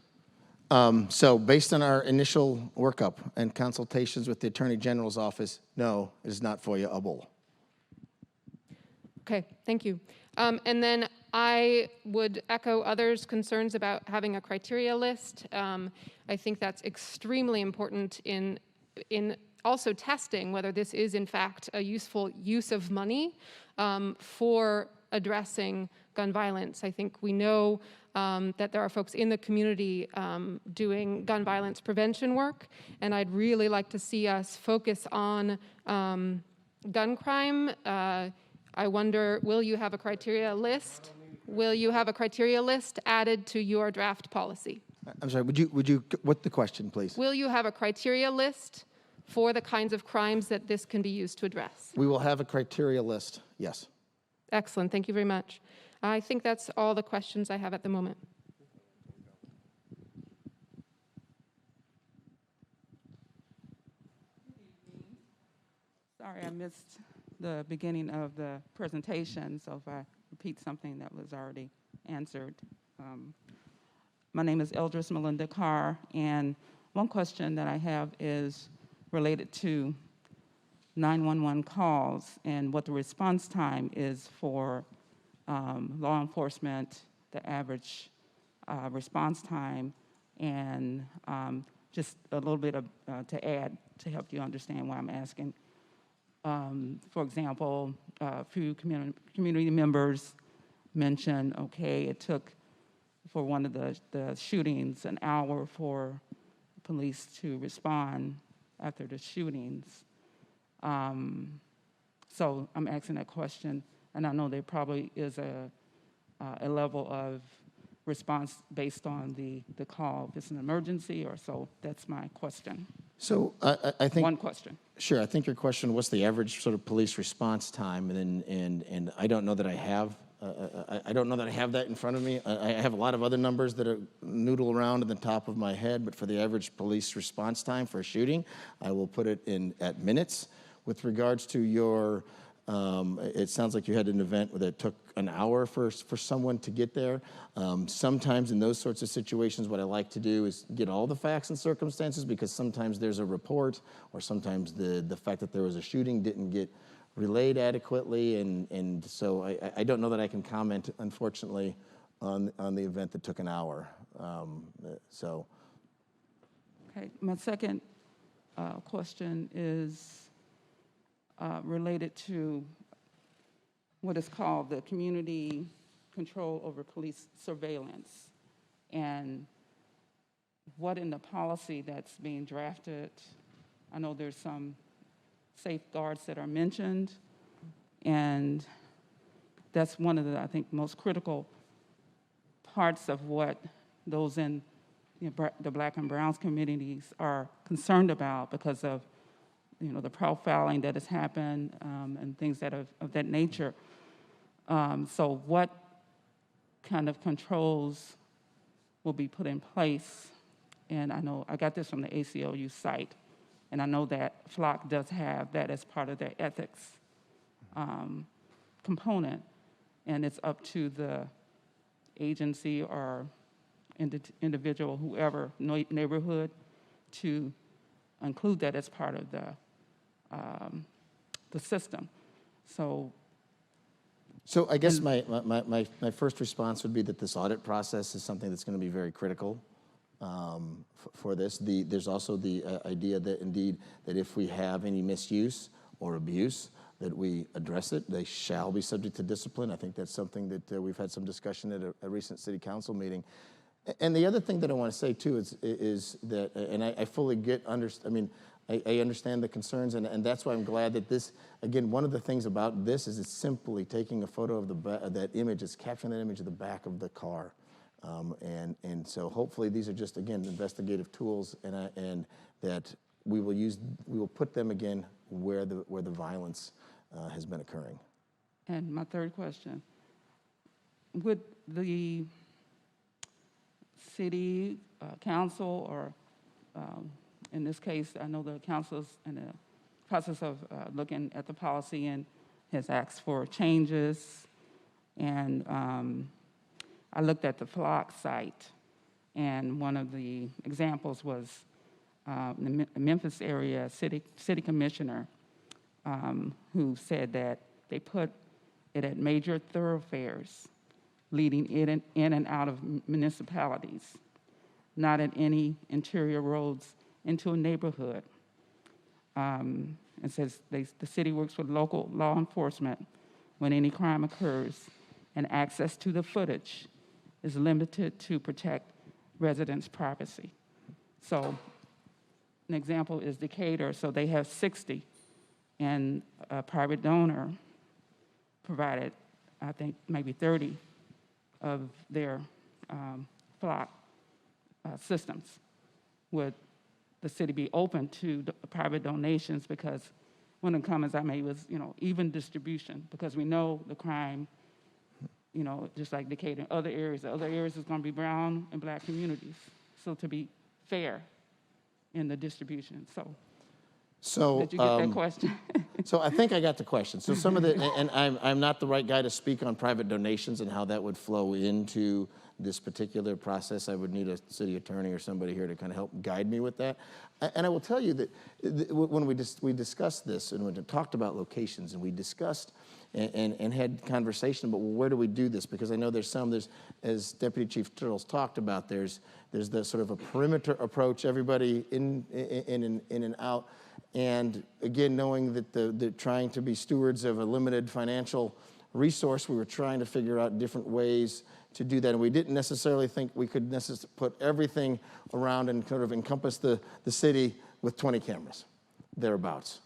So based on our initial workup and consultations with the Attorney General's office, no, it is not FOIA-able. Okay, thank you. And then I would echo others' concerns about having a criteria list. I think that's extremely important in also testing whether this is in fact a useful use of money for addressing gun violence. I think we know that there are folks in the community doing gun violence prevention work, and I'd really like to see us focus on gun crime. I wonder, will you have a criteria list? Will you have a criteria list added to your draft policy? I'm sorry, what's the question, please? Will you have a criteria list for the kinds of crimes that this can be used to address? We will have a criteria list, yes. Excellent, thank you very much. I think that's all the questions I have at the moment. Sorry, I missed the beginning of the presentation, so if I repeat something that was already answered. My name is Eldris Melinda Carr, and one question that I have is related to 911 calls and what the response time is for law enforcement, the average response time, and just a little bit of, to add to help you understand why I'm asking. For example, a few community members mentioned, okay, it took for one of the shootings an hour for police to respond after the shootings. So I'm asking that question, and I know there probably is a level of response based on the call, if it's an emergency or so. That's my question. So I think one question. Sure, I think your question, what's the average sort of police response time? And I don't know that I have. I don't know that I have that in front of me. I have a lot of other numbers that are noodle around in the top of my head, but for the average police response time for a shooting, I will put it in at minutes. With regards to your, it sounds like you had an event where it took an hour for someone to get there. Sometimes in those sorts of situations, what I like to do is get all the facts and circumstances, because sometimes there's a report, or sometimes the fact that there was a shooting didn't get relayed adequately, and so I don't know that I can comment, unfortunately, on the event that took an hour. Okay, my second question is related to what is called the community control over police surveillance, and what in the policy that's being drafted. I know there's some safeguards that are mentioned, and that's one of the, I think, most critical parts of what those in the Black and Browns communities are concerned about, because of the profiling that has happened and things that are of that nature. So what kind of controls will be put in place? And I know I got this from the ACLU site, and I know that FLOC does have that as part of their ethics component, and it's up to the agency or individual, whoever, neighborhood, to include that as part of the system. So I guess my first response would be that this audit process is something that's going to be very critical for this. There's also the idea that indeed that if we have any misuse or abuse, that we address it. They shall be subject to discipline. I think that's something that we've had some discussion at a recent city council meeting. And the other thing that I want to say too is that, and I fully I understand the concerns, and that's why I'm glad that this, again, one of the things about this is it's simply taking a photo of that image, it's capturing that image of the back of the car. And so hopefully these are just, again, investigative tools, and that we will put them again where the violence has been occurring. And my third question, would the city council, or in this case, I know the council's in the process of looking at the policy and has asked for changes. And I looked at the Flock site, and one of the examples was the Memphis area city commissioner who said that they put it at major thoroughfares leading in and out of municipalities, not at any interior roads into a neighborhood. It says the city works with local law enforcement when any crime occurs, and access to the footage is limited to protect residents' privacy. So an example is Decatur, so they have 60, and a private donor provided, I think, maybe 30 of their Flock systems. Would the city be open to private donations? Because one of the comments I made was, even distribution, because we know the crime, just like Decatur and other areas is going to be brown and black communities. So to be fair in the distribution. So did you get that question? So I think I got the question. So some of the, and I'm not the right guy to speak on private donations and how that would flow into this particular process. I would need a city attorney or somebody here to kind of help guide me with that. And I will tell you that when we discussed this and we talked about locations, and we discussed and had conversation about, well, where do we do this? Because I know there's, as Deputy Chief Turtles talked about, there's the sort of a perimeter approach, everybody in and out. And again, knowing that they're trying to be stewards of a limited financial resource, we were trying to figure out different ways to do that. And we didn't necessarily think we could necessarily put everything around and sort of encompass the city with 20 cameras, thereabouts.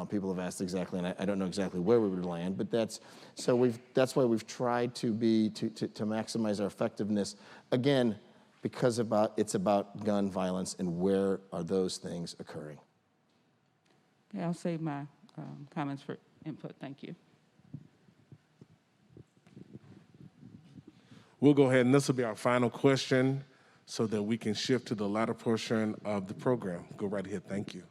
People have asked exactly, and I don't know exactly where we would land, but that's why we've tried to maximize our effectiveness. Again, because it's about gun violence and where are those things occurring. Okay, I'll save my comments for input. Thank you. We'll go ahead, and this will be our final question so that we can shift to the latter portion of the program. Go right ahead. Thank you.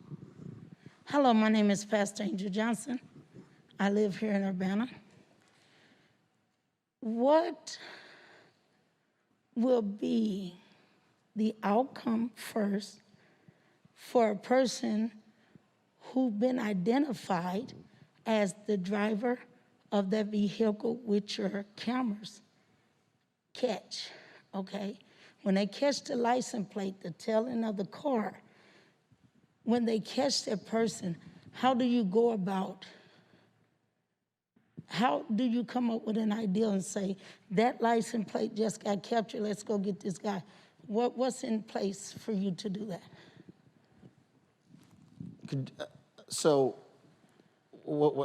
Hello, my name is Pastor Angel Johnson. I live here in Urbana. What will be the outcome first for a person who's been identified as the driver of that vehicle with your cameras catch, okay? When they catch the license plate, the tail end of the car, when they catch that person, how do you go about, how do you come up with an idea and say, that license plate just got captured, let's go get this guy? What's in place for you to do that?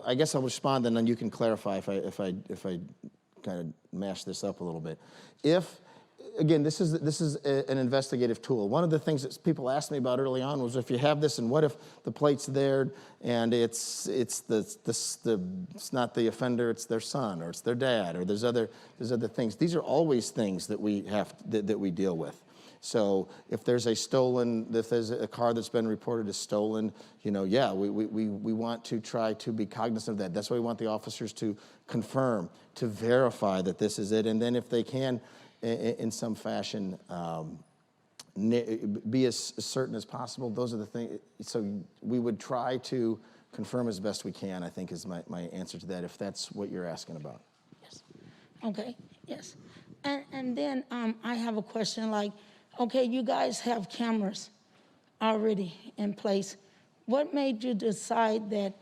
I guess I'll respond, and then you can clarify if I kind of mash this up a little bit. Again, this is an investigative tool. One of the things that people asked me about early on was, if you have this, and what if the plate's there and it's not the offender, it's their son or it's their dad, or there's other things. These are always things that we deal with. So if there's a car that's been reported as stolen, we want to try to be cognizant of that. That's why we want the officers to confirm, to verify that this is it. And then if they can, in some fashion, be as certain as possible, those are the things. So we would try to confirm as best we can, I think, is my answer to that, if that's what you're asking about. Yes. Okay, yes. And then I have a question like, okay, you guys have cameras already in place. What made you decide that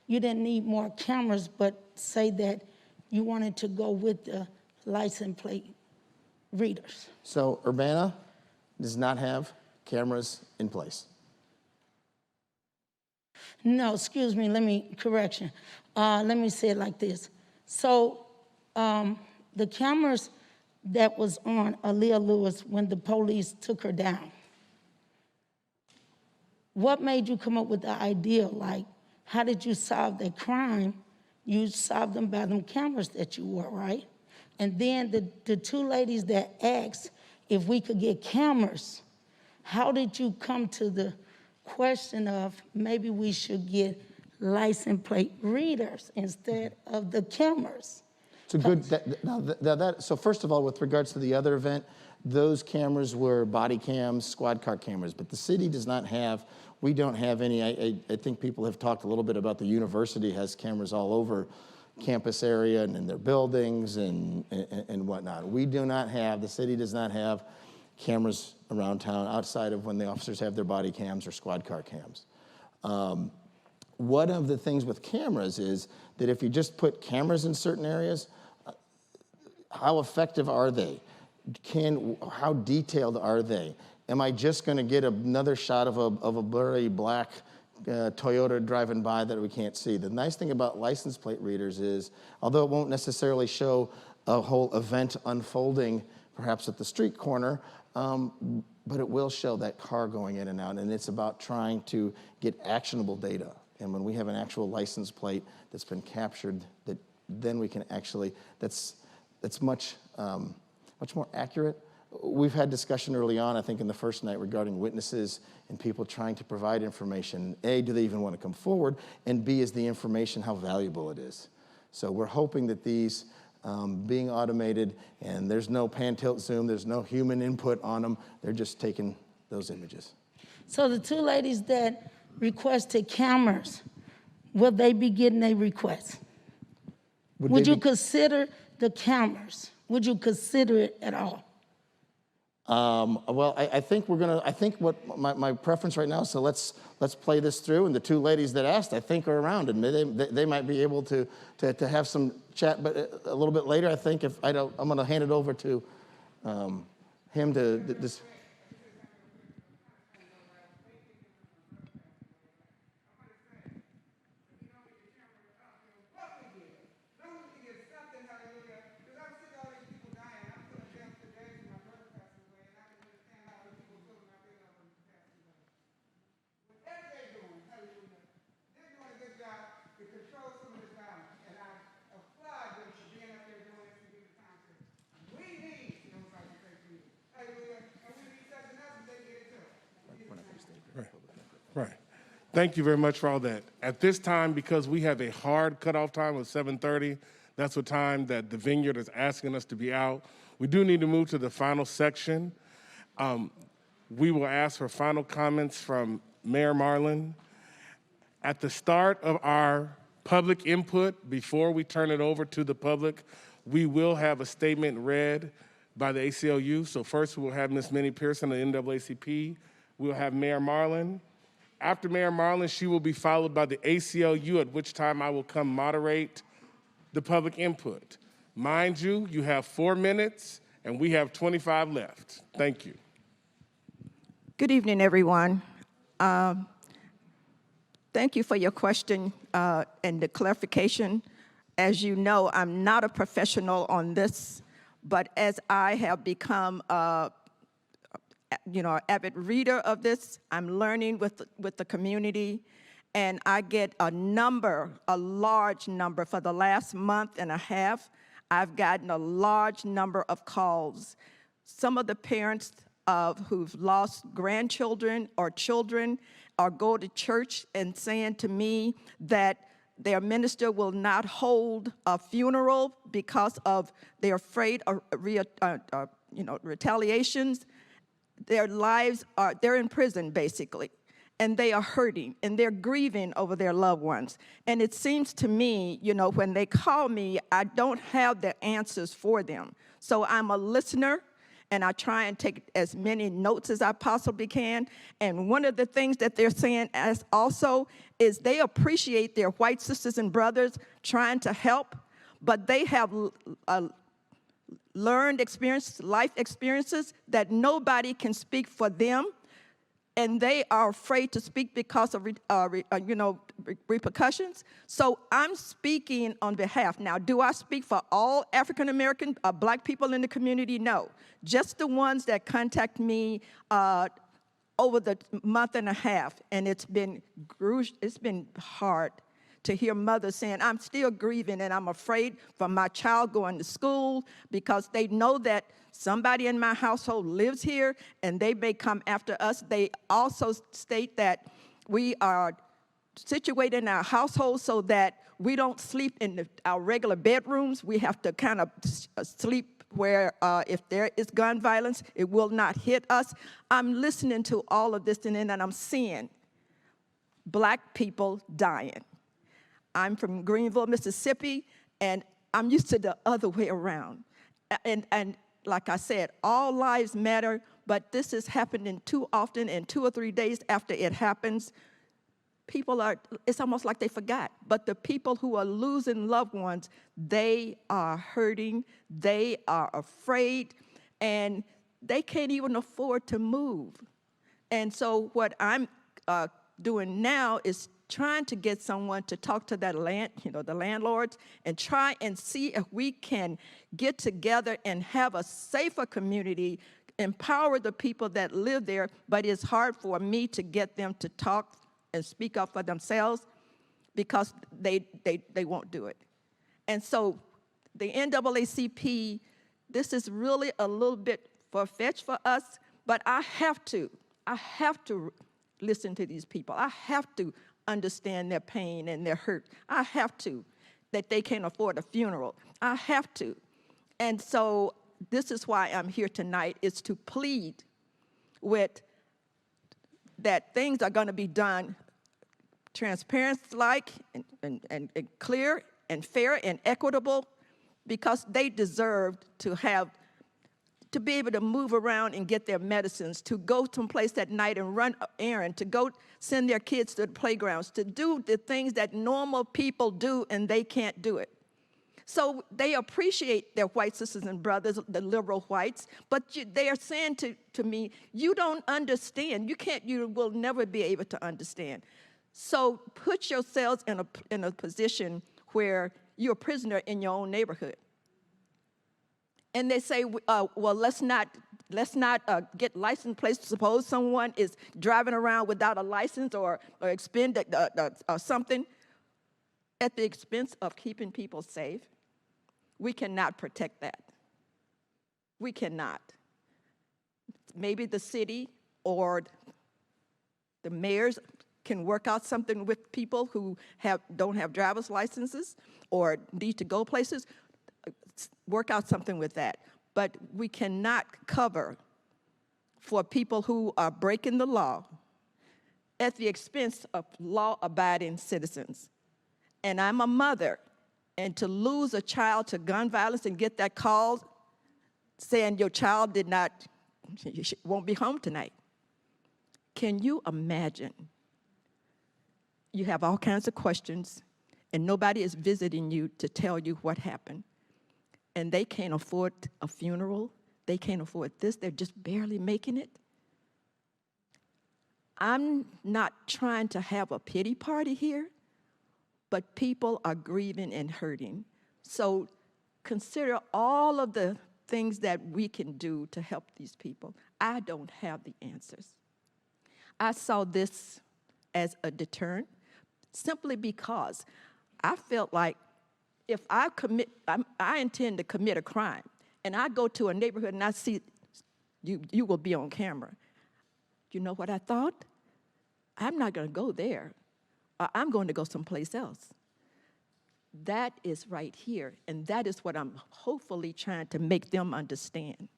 you didn't need more cameras, but say that you wanted to go with the license plate readers? So Urbana does not have cameras in place. No, excuse me, correction. Let me say it like this. So the cameras that was on Aaliyah Lewis when the police took her down, what made you come up with the idea? Like, how did you solve that crime? You solved them by them cameras that you wore, right? And then the two ladies that asked if we could get cameras, how did you come to the question of maybe we should get license plate readers instead of the cameras? It's a good, so first of all, with regards to the other event, those cameras were body cams, squad car cameras, but the city does not have, we don't have any, I think people have talked a little bit about the university has cameras all over campus area and in their buildings and whatnot. We do not have, the city does not have cameras around town outside of when the officers have their body cams or squad car cams. One of the things with cameras is that if you just put cameras in certain areas, how effective are they? How detailed are they? Am I just going to get another shot of a blurry black Toyota driving by that we can't see? The nice thing about license plate readers is, although it won't necessarily show a whole event unfolding, perhaps at the street corner, but it will show that car going in and out, and it's about trying to get actionable data. And when we have an actual license plate that's been captured, then we can actually, that's much more accurate. We've had discussion early on, I think in the first night, regarding witnesses and people trying to provide information. A, do they even want to come forward? And B, is the information, how valuable it is? So we're hoping that these being automated, and there's no pan, tilt, zoom, there's no human input on them, they're just taking those images. So the two ladies that requested cameras, will they be getting a request? Would you consider the cameras? Would you consider it at all? Well, I think what my preference right now, so let's play this through, and the two ladies that asked, I think, are around, and they might be able to have some chat, but a little bit later, I think, I'm going to hand it over to him to this. Right. Thank you very much for all that. At this time, because we have a hard cutoff time of 7:30, that's what time that the vineyard is asking us to be out. We do need to move to the final section. We will ask for final comments from Mayor Marlin. At the start of our public input, before we turn it over to the public, we will have a statement read by the ACLU. So first we will have Ms. Minnie Pearson of the NAACP. We'll have Mayor Marlin. After Mayor Marlin, she will be followed by the ACLU, at which time I will come moderate the public input. Mind you, you have 4 minutes, and we have 25 left. Thank you. Good evening, everyone. Thank you for your question and the clarification. As you know, I'm not a professional on this, but as I have become an avid reader of this, I'm learning with the community, and I get a large number. For the last month and a half, I've gotten a large number of calls. Some of the parents who've lost grandchildren or children or go to church and saying to me that their minister will not hold a funeral because of they're afraid of retaliations. Their lives they're in prison, basically, and they are hurting, and they're grieving over their loved ones. And it seems to me, when they call me, I don't have the answers for them. So I'm a listener, and I try and take as many notes as I possibly can. And one of the things that they're saying as also is they appreciate their white sisters and brothers trying to help, but they have learned experience, life experiences that nobody can speak for them, and they are afraid to speak because of repercussions. So I'm speaking on behalf. Now, do I speak for all African American Black people in the community? No, just the ones that contact me over the month and a half, and it's been hard to hear mothers saying, I'm still grieving and I'm afraid for my child going to school because they know that somebody in my household lives here and they may come after us. They also state that we are situated in our household so that we don't sleep in our regular bedrooms. We have to kind of sleep where if there is gun violence, it will not hit us. I'm listening to all of this and then I'm seeing Black people dying. I'm from Greenville, Mississippi, and I'm used to the other way around. And like I said, all lives matter, but this is happening too often, and 2 or 3 days after it happens, it's almost like they forgot. But the people who are losing loved ones, they are hurting, they are afraid, and they can't even afford to move. And so what I'm doing now is trying to get someone to talk to that the landlords, and try and see if we can get together and have a safer community, empower the people that live there, but it's hard for me to get them to talk and speak up for themselves because they won't do it. And so the NAACP, this is really a little bit far-fetched for us, but I have to listen to these people. I have to understand their pain and their hurt. I have to, that they can't afford a funeral. I have to. And so this is why I'm here tonight, is to plead with that things are going to be done transparent-like and clear and fair and equitable, because they deserve to be able to move around and get their medicines, to go someplace at night and run an errand, to go send their kids to the playgrounds, to do the things that normal people do and they can't do it. So they appreciate their white sisters and brothers, the liberal whites, but they are saying to me, you don't understand. You will never be able to understand. So put yourselves in a position where you're a prisoner in your own neighborhood. And they say, well, let's not get license plates. Suppose someone is driving around without a license or expend something at the expense of keeping people safe. We cannot protect that. We cannot. Maybe the city or the mayors can work out something with people who don't have driver's licenses or need to go places. Work out something with that. But we cannot cover for people who are breaking the law at the expense of law-abiding citizens. And I'm a mother, and to lose a child to gun violence and get that call saying your child won't be home tonight. Can you imagine? You have all kinds of questions, and nobody is visiting you to tell you what happened. And they can't afford a funeral. They can't afford this. They're just barely making it. I'm not trying to have a pity party here, but people are grieving and hurting. So consider all of the things that we can do to help these people. I don't have the answers. I saw this as a deterrent simply because I felt like if I intend to commit a crime, and I go to a neighborhood and I see you will be on camera. You know what I thought? I'm not going to go there. I'm going to go someplace else. That is right here, and that is what I'm hopefully trying to make them understand.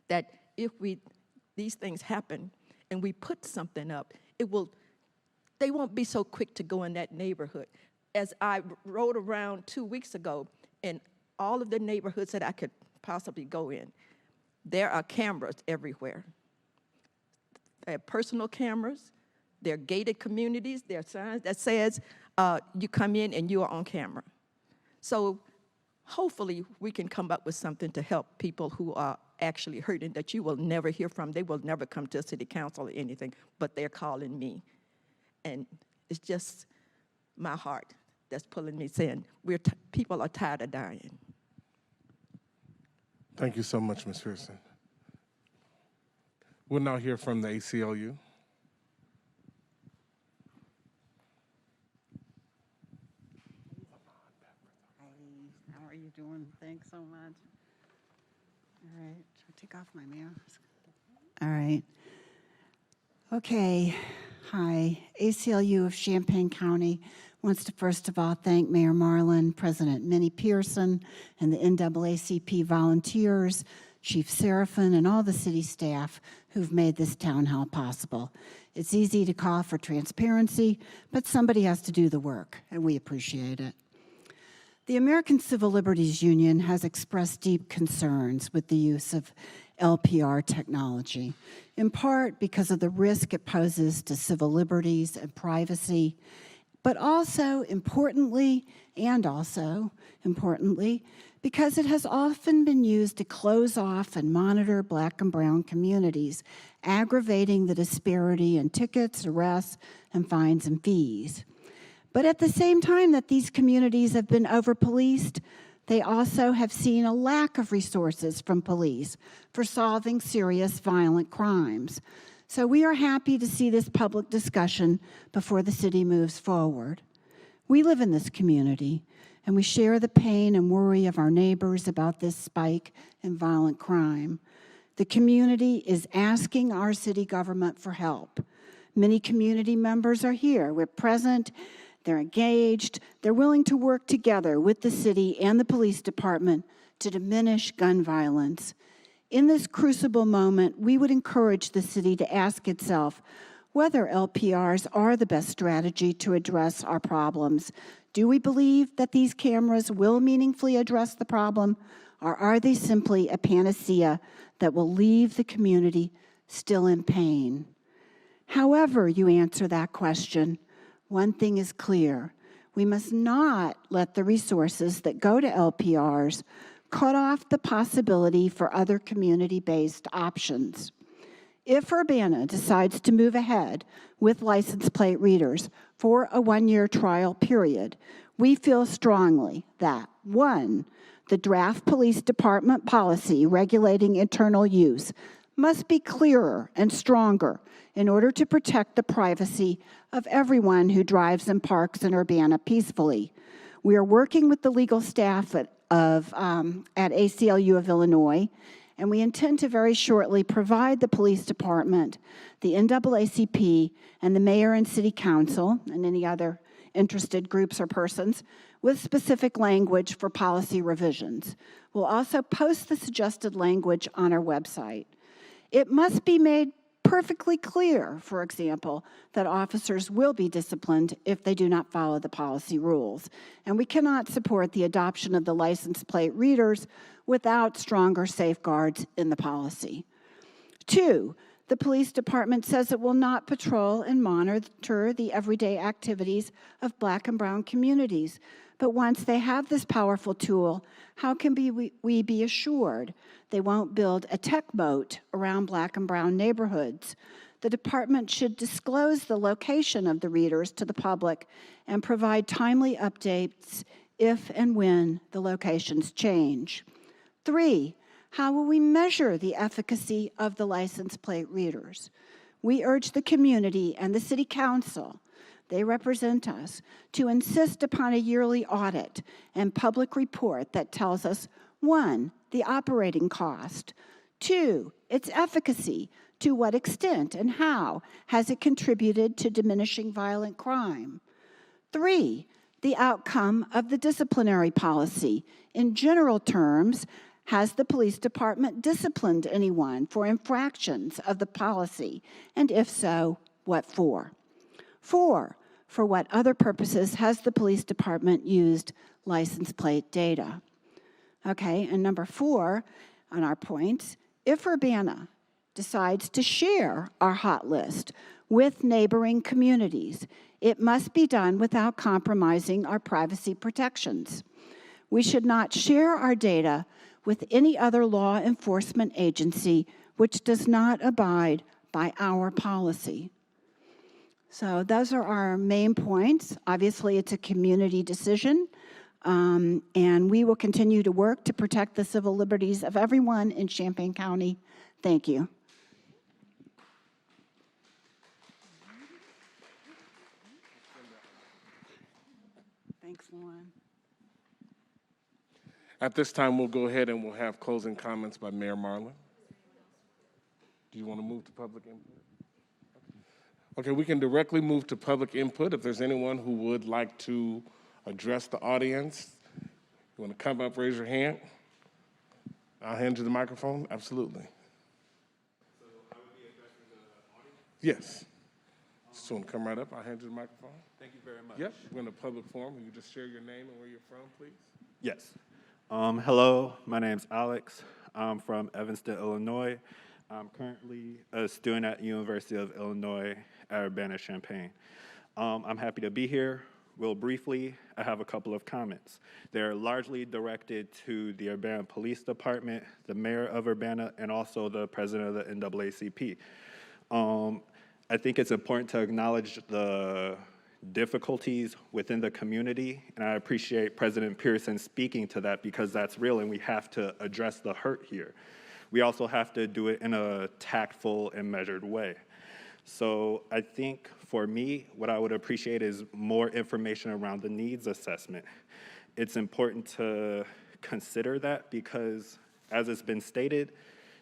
That if these things happen and we put something up, they won't be so quick to go in that neighborhood. As I rode around 2 weeks ago in all of the neighborhoods that I could possibly go in, there are cameras everywhere. There are personal cameras, there are gated communities, there are signs that says you come in and you are on camera. So hopefully we can come up with something to help people who are actually hurting that you will never hear from. They will never come to a city council or anything, but they're calling me. And it's just my heart that's pulling me, saying people are tired of dying. Thank you so much, Ms. Pearson. We'll now hear from the ACLU. are you doing? Thanks so much. All right, should I take off my mask? All right. Okay, hi. ACLU of Champaign County wants to first of all thank Mayor Marlin, President Minnie Pearson, and the NAACP volunteers, Chief Seraphin, and all the city staff who've made this town hall possible. It's easy to call for transparency, but somebody has to do the work, and we appreciate it. The American Civil Liberties Union has expressed deep concerns with the use of LPR technology, in part because of the risk it poses to civil liberties and privacy, but also importantly, because it has often been used to close off and monitor Black and brown communities, aggravating the disparity in tickets, arrests, and fines and fees. But at the same time that these communities have been over-policed, they also have seen a lack of resources from police for solving serious violent crimes. So we are happy to see this public discussion before the city moves forward. We live in this community, and we share the pain and worry of our neighbors about this spike in violent crime. The community is asking our city government for help. Many community members are here. We're present. They're engaged. They're willing to work together with the city and the police department to diminish gun violence. In this crucible moment, we would encourage the city to ask itself whether LPRs are the best strategy to address our problems. Do we believe that these cameras will meaningfully address the problem, or are they simply a panacea that will leave the community still in pain? However you answer that question, one thing is clear. We must not let the resources that go to LPRs cut off the possibility for other community-based options. If Urbana decides to move ahead with license plate readers for a one-year trial period, we feel strongly that, 1, the draft police department policy regulating internal use must be clearer and stronger in order to protect the privacy of everyone who drives and parks in Urbana peacefully. We are working with the legal staff at ACLU of Illinois, and we intend to very shortly provide the police department, the NAACP, and the mayor and city council, and any other interested groups or persons, with specific language for policy revisions. We'll also post the suggested language on our website. It must be made perfectly clear, for example, that officers will be disciplined if they do not follow the policy rules. And we cannot support the adoption of the license plate readers without stronger safeguards in the policy. 2, the police department says it will not patrol and monitor the everyday activities of Black and brown communities. But once they have this powerful tool, how can we be assured they won't build a tech moat around Black and brown neighborhoods? The department should disclose the location of the readers to the public and provide timely updates if and when the locations change. 3, how will we measure the efficacy of the license plate readers? We urge the community and the city council, they represent us, to insist upon a yearly audit and public report that tells us, 1, the operating cost, 2, its efficacy, to what extent and how has it contributed to diminishing violent crime, 3, the outcome of the disciplinary policy. In general terms, has the police department disciplined anyone for infractions of the policy? And if so, what for? 4, for what other purposes has the police department used license plate data? Okay, and number 4 on our points, if Urbana decides to share our hot list with neighboring communities, it must be done without compromising our privacy protections. We should not share our data with any other law enforcement agency which does not abide by our policy. So those are our main points. Obviously, it's a community decision, and we will continue to work to protect the civil liberties of everyone in Champaign County. Thank you. Thanks, Lauren. At this time, we'll go ahead and we'll have closing comments by Mayor Marlin. Do you want to move to public input? Okay, we can directly move to public input. If there's anyone who would like to address the audience, you want to come up, raise your hand. I'll hand you the microphone. Absolutely. So I would be addressing the audience? Yes. Just want to come right up. I'll hand you the microphone. Thank you very much. Yep, we're in a public forum. Will you just share your name and where you're from, please? Yes. Hello, my name's Alex. I'm from Evanston, Illinois. I'm currently a student at University of Illinois at Urbana, Champaign. I'm happy to be here. Real briefly, I have a couple of comments. They're largely directed to the Urbana Police Department, the mayor of Urbana, and also the president of the NAACP. I think it's important to acknowledge the difficulties within the community, and I appreciate President Pearson speaking to that because that's real and we have to address the hurt here. We also have to do it in a tactful and measured way. So I think for me, what I would appreciate is more information around the needs assessment. It's important to consider that because, as it's been stated,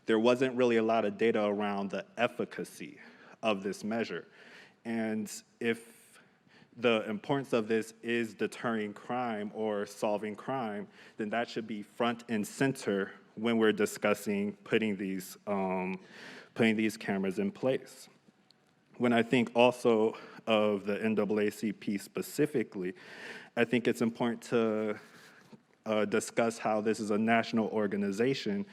there wasn't really a lot of data around the efficacy of this measure. And if the importance of this is deterring crime or solving crime, then that should be front and center when we're discussing putting these cameras in place. When I think also of the NAACP specifically, I think it's important to discuss how this is a national organization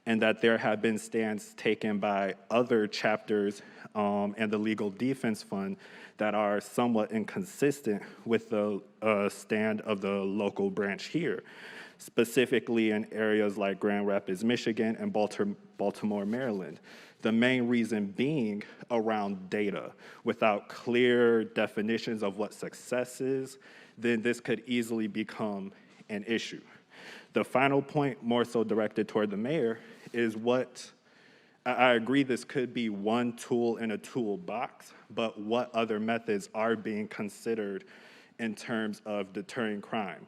and that there have been stands taken by other chapters and the Legal Defense Fund that are somewhat inconsistent with the stand of the local branch here, specifically in areas like Grand Rapids, Michigan, and Baltimore, Maryland. The main reason being around data. Without clear definitions of what success is, then this could easily become an issue. The final point, more so directed toward the mayor, is what I agree this could be one tool in a toolbox, but what other methods are being considered in terms of deterring crime?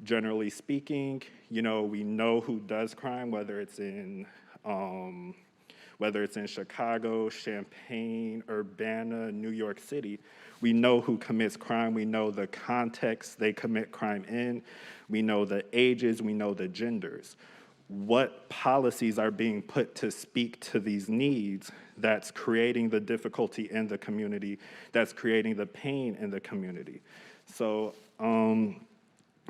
Generally speaking, we know who does crime, whether it's in Chicago, Champaign, Urbana, New York City. We know who commits crime. We know the context they commit crime in. We know the ages. We know the genders. What policies are being put to speak to these needs that's creating the difficulty in the community, that's creating the pain in the community? So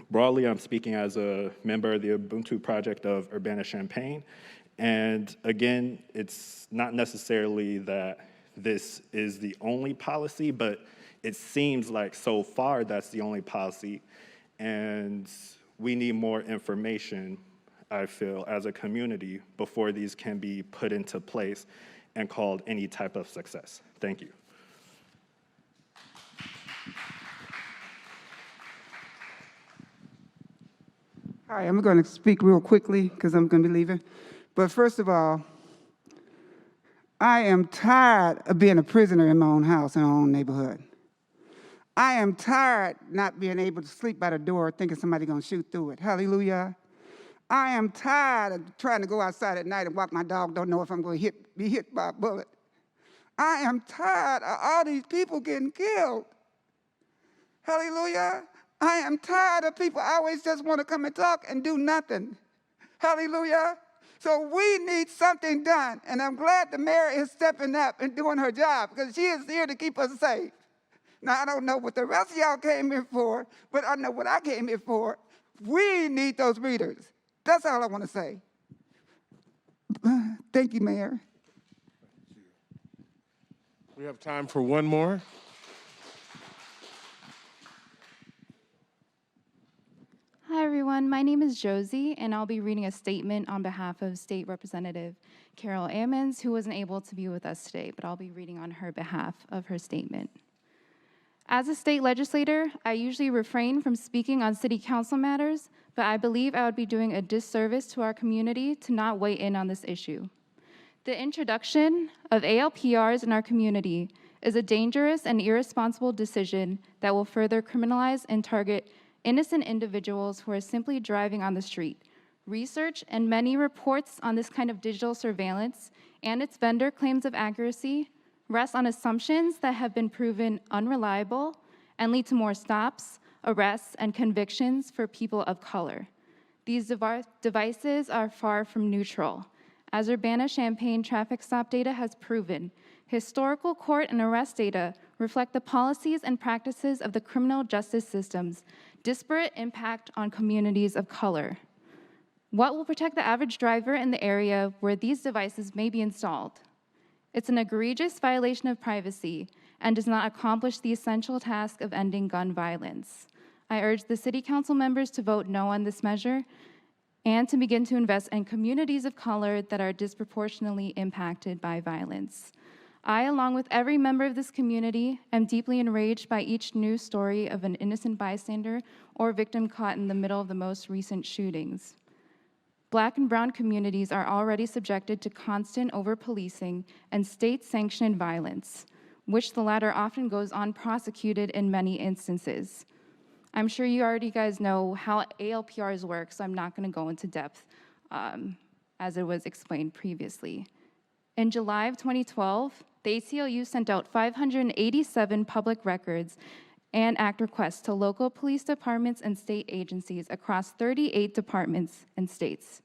broadly, I'm speaking as a member of the Ubuntu Project of Urbana Champaign. And again, it's not necessarily that this is the only policy, but it seems like so far that's the only policy. And we need more information, I feel, as a community before these can be put into place and called any type of success. Thank you. Hi, I'm going to speak real quickly because I'm going to be leaving. But first of all, I am tired of being a prisoner in my own house, in my own neighborhood. I am tired not being able to sleep by the door thinking somebody's going to shoot through it. Hallelujah. I am tired of trying to go outside at night and walk my dog, don't know if I'm going to be hit by a bullet. I am tired of all these people getting killed. Hallelujah. I am tired of people always just want to come and talk and do nothing. Hallelujah. So we need something done, and I'm glad the mayor is stepping up and doing her job because she is here to keep us safe. Now, I don't know what the rest of y'all came here for, but I know what I came here for. We need those readers. That's all I want to say. Thank you, Mayor. We have time for one more. Hi, everyone. My name is Josie, and I'll be reading a statement on behalf of State Representative Carol Ammons, who wasn't able to be with us today, but I'll be reading on her behalf of her statement. As a state legislator, I usually refrain from speaking on city council matters, but I believe I would be doing a disservice to our community to not weigh in on this issue. The introduction of ALPRs in our community is a dangerous and irresponsible decision that will further criminalize and target innocent individuals who are simply driving on the street, research, and many reports on this kind of digital surveillance and its vendor claims of accuracy rest on assumptions that have been proven unreliable and lead to more stops, arrests, and convictions for people of color. These devices are far from neutral. As Urbana Champaign traffic stop data has proven, historical court and arrest data reflect the policies and practices of the criminal justice system's disparate impact on communities of color. What will protect the average driver in the area where these devices may be installed? It's an egregious violation of privacy and does not accomplish the essential task of ending gun violence. I urge the City Council members to vote no on this measure and to begin to invest in communities of color that are disproportionately impacted by violence. I, along with every member of this community, am deeply enraged by each news story of an innocent bystander or victim caught in the middle of the most recent shootings. Black and brown communities are already subjected to constant over-policing and state-sanctioned violence, which the latter often goes unprosecuted in many instances. I'm sure you already guys know how ALPRs work, so I'm not going to go into depth as it was explained previously. In July of 2012, the ACLU sent out 587 public records and act requests to local police departments and state agencies across 38 departments and states.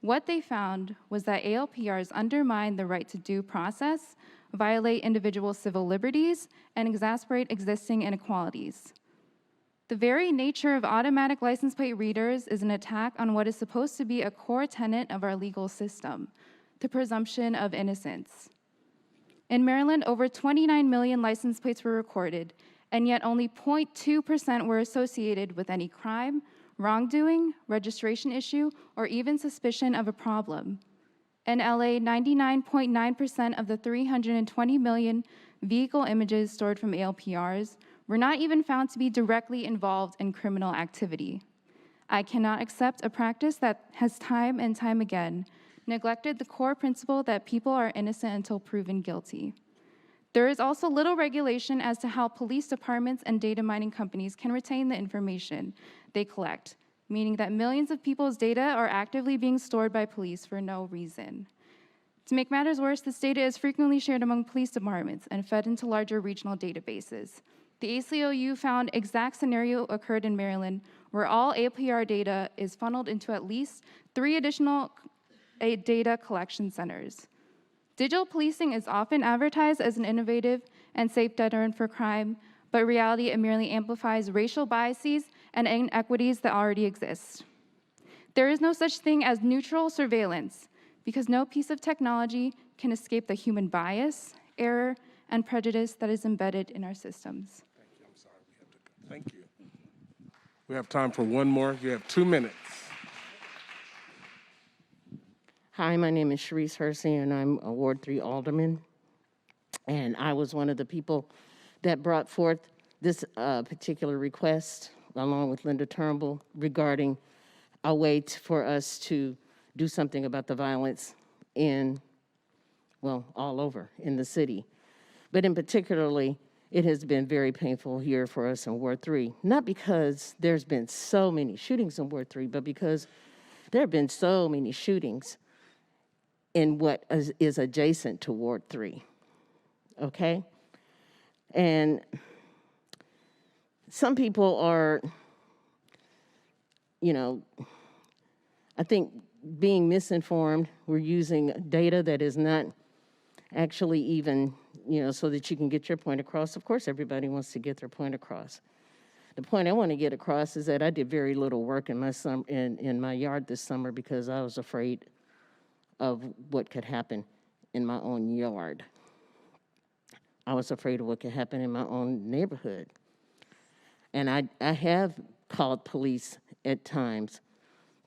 What they found was that ALPRs undermine the right to due process, violate individual civil liberties, and exacerbate existing inequalities. The very nature of automatic license plate readers is an attack on what is supposed to be a core tenet of our legal system, the presumption of innocence. In Maryland, over 29 million license plates were recorded, and yet only 0.2% were associated with any crime, wrongdoing, registration issue, or even suspicion of a problem. In LA, 99.9% of the 320 million vehicle images stored from ALPRs were not even found to be directly involved in criminal activity. I cannot accept a practice that has time and time again neglected the core principle that people are innocent until proven guilty. There is also little regulation as to how police departments and data mining companies can retain the information they collect, meaning that millions of people's data are actively being stored by police for no reason. To make matters worse, this data is frequently shared among police departments and fed into larger regional databases. The ACLU found exact scenario occurred in Maryland, where all ALPR data is funneled into at least 3 additional data collection centers. Digital policing is often advertised as an innovative and safe deterrent for crime, but in reality, it merely amplifies racial biases and inequities that already exist. There is no such thing as neutral surveillance, because no piece of technology can escape the human bias, error, and prejudice that is embedded in our systems. Thank you. We have time for one more. You have 2 minutes. Hi, my name is Sharice Hersey, and I'm a Ward 3 alderman. And I was one of the people that brought forth this particular request, along with Linda Turnbull, regarding a way for us to do something about the violence in, well, all over in the city. But in particularly, it has been very painful here for us in Ward 3, not because there's been so many shootings in Ward 3, but because there have been so many shootings in what is adjacent to Ward 3, okay? And some people are, you know, I think being misinformed. We're using data that is not actually even, you know, so that you can get your point across. Of course, everybody wants to get their point across. The point I want to get across is that I did very little work in my yard this summer because I was afraid of what could happen in my own yard. I was afraid of what could happen in my own neighborhood. And I have called police at times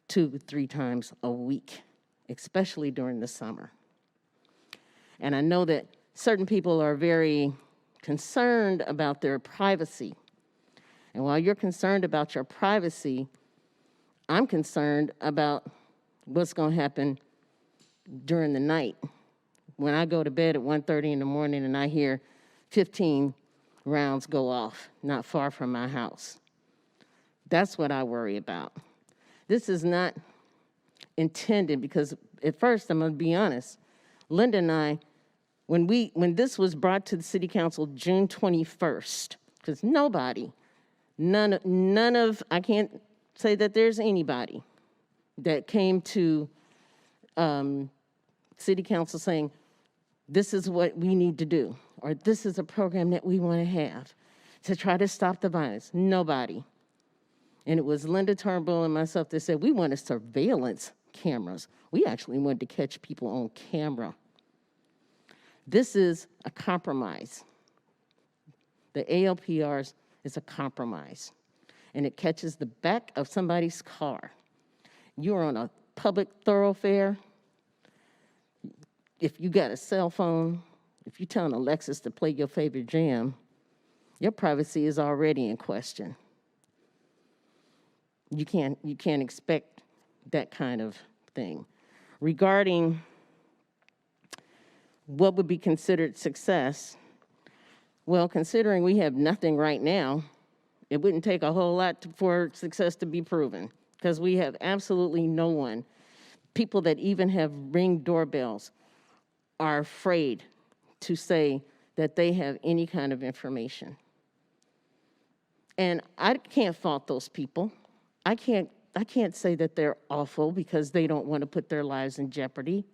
2-3 times a week, especially during the summer. And I know that certain people are very concerned about their privacy. And while you're concerned about your privacy, I'm concerned about what's going to happen during the night. When I go to bed at 1:30 in the morning and I hear 15 rounds go off not far from my house. That's what I worry about. This is not intended, because at first, I'm gonna be honest, Linda and I, when this was brought to the city council June 21st, because none of, I can't say that there's anybody that came to city council saying, this is what we need to do, or this is a program that we want to have to try to stop the violence. Nobody. And it was Linda Turnbull and myself that said, we wanted surveillance cameras. We actually wanted to catch people on camera. This is a compromise. The ALPRs is a compromise, and it catches the back of somebody's car. You're on a public thoroughfare. If you got a cell phone, if you're telling Alexis to play your favorite jam, your privacy is already in question. You can't expect that kind of thing. Regarding what would be considered success, well, considering we have nothing right now, it wouldn't take a whole lot for success to be proven, because we have absolutely no one. People that even have Ring doorbells are afraid to say that they have any kind of information. And I can't fault those people. I can't say that they're awful because they don't want to put their lives in jeopardy.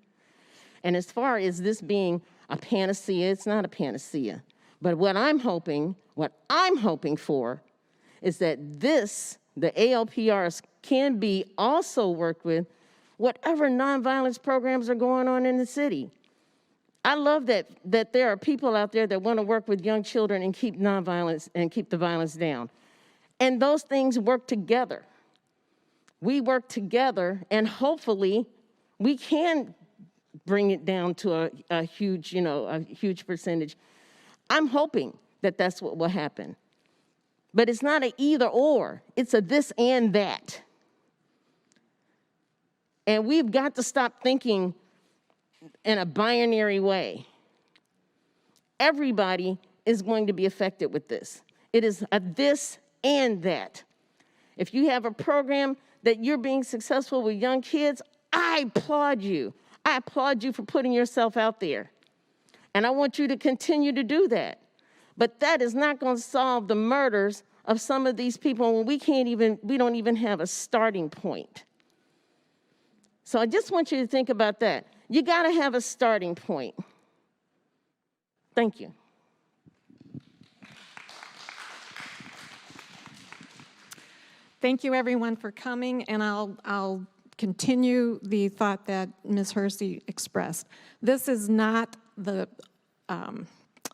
And as far as this being a panacea, it's not a panacea. But what I'm hoping for is that the ALPRs can be also worked with whatever nonviolence programs are going on in the city. I love that there are people out there that want to work with young children and keep nonviolence and keep the violence down. And those things work together. We work together, and hopefully we can bring it down to a huge percentage. I'm hoping that that's what will happen. But it's not an either or, it's a this and that. And we've got to stop thinking in a binary way. Everybody is going to be affected with this. It is a this and that. If you have a program that you're being successful with young kids, I applaud you. I applaud you for putting yourself out there. And I want you to continue to do that. But that is not going to solve the murders of some of these people when we don't even have a starting point. So I just want you to think about that. You got to have a starting point. Thank you. Thank you, everyone, for coming, and I'll continue the thought that Ms. Hersey expressed. This is not the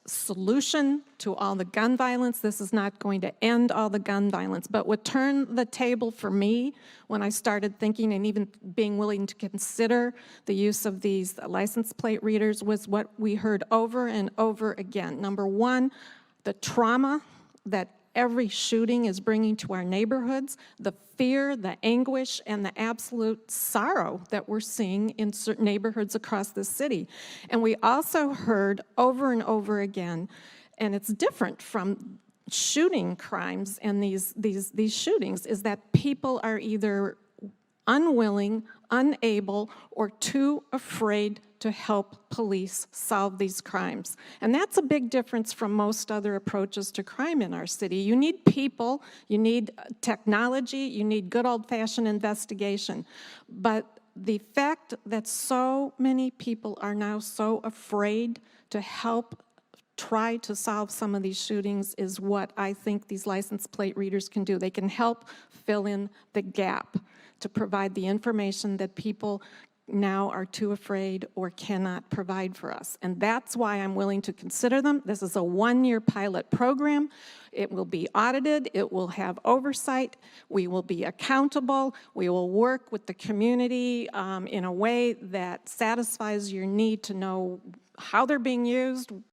solution to all the gun violence. This is not going to end all the gun violence. But what turned the table for me when I started thinking and even being willing to consider the use of these license plate readers was what we heard over and over again. Number one, the trauma that every shooting is bringing to our neighborhoods, the fear, the anguish, and the absolute sorrow that we're seeing in certain neighborhoods across the city. And we also heard over and over again, and it's different from shooting crimes and these shootings, is that people are either unwilling, unable, or too afraid to help police solve these crimes. And that's a big difference from most other approaches to crime in our city. You need people, you need technology, you need good old-fashioned investigation. But the fact that so many people are now so afraid to help try to solve some of these shootings is what I think these license plate readers can do. They can help fill in the gap to provide the information that people now are too afraid or cannot provide for us. And that's why I'm willing to consider them. This is a one-year pilot program. It will be audited. It will have oversight. We will be accountable. We will work with the community in a way that satisfies your need to know how they're being used,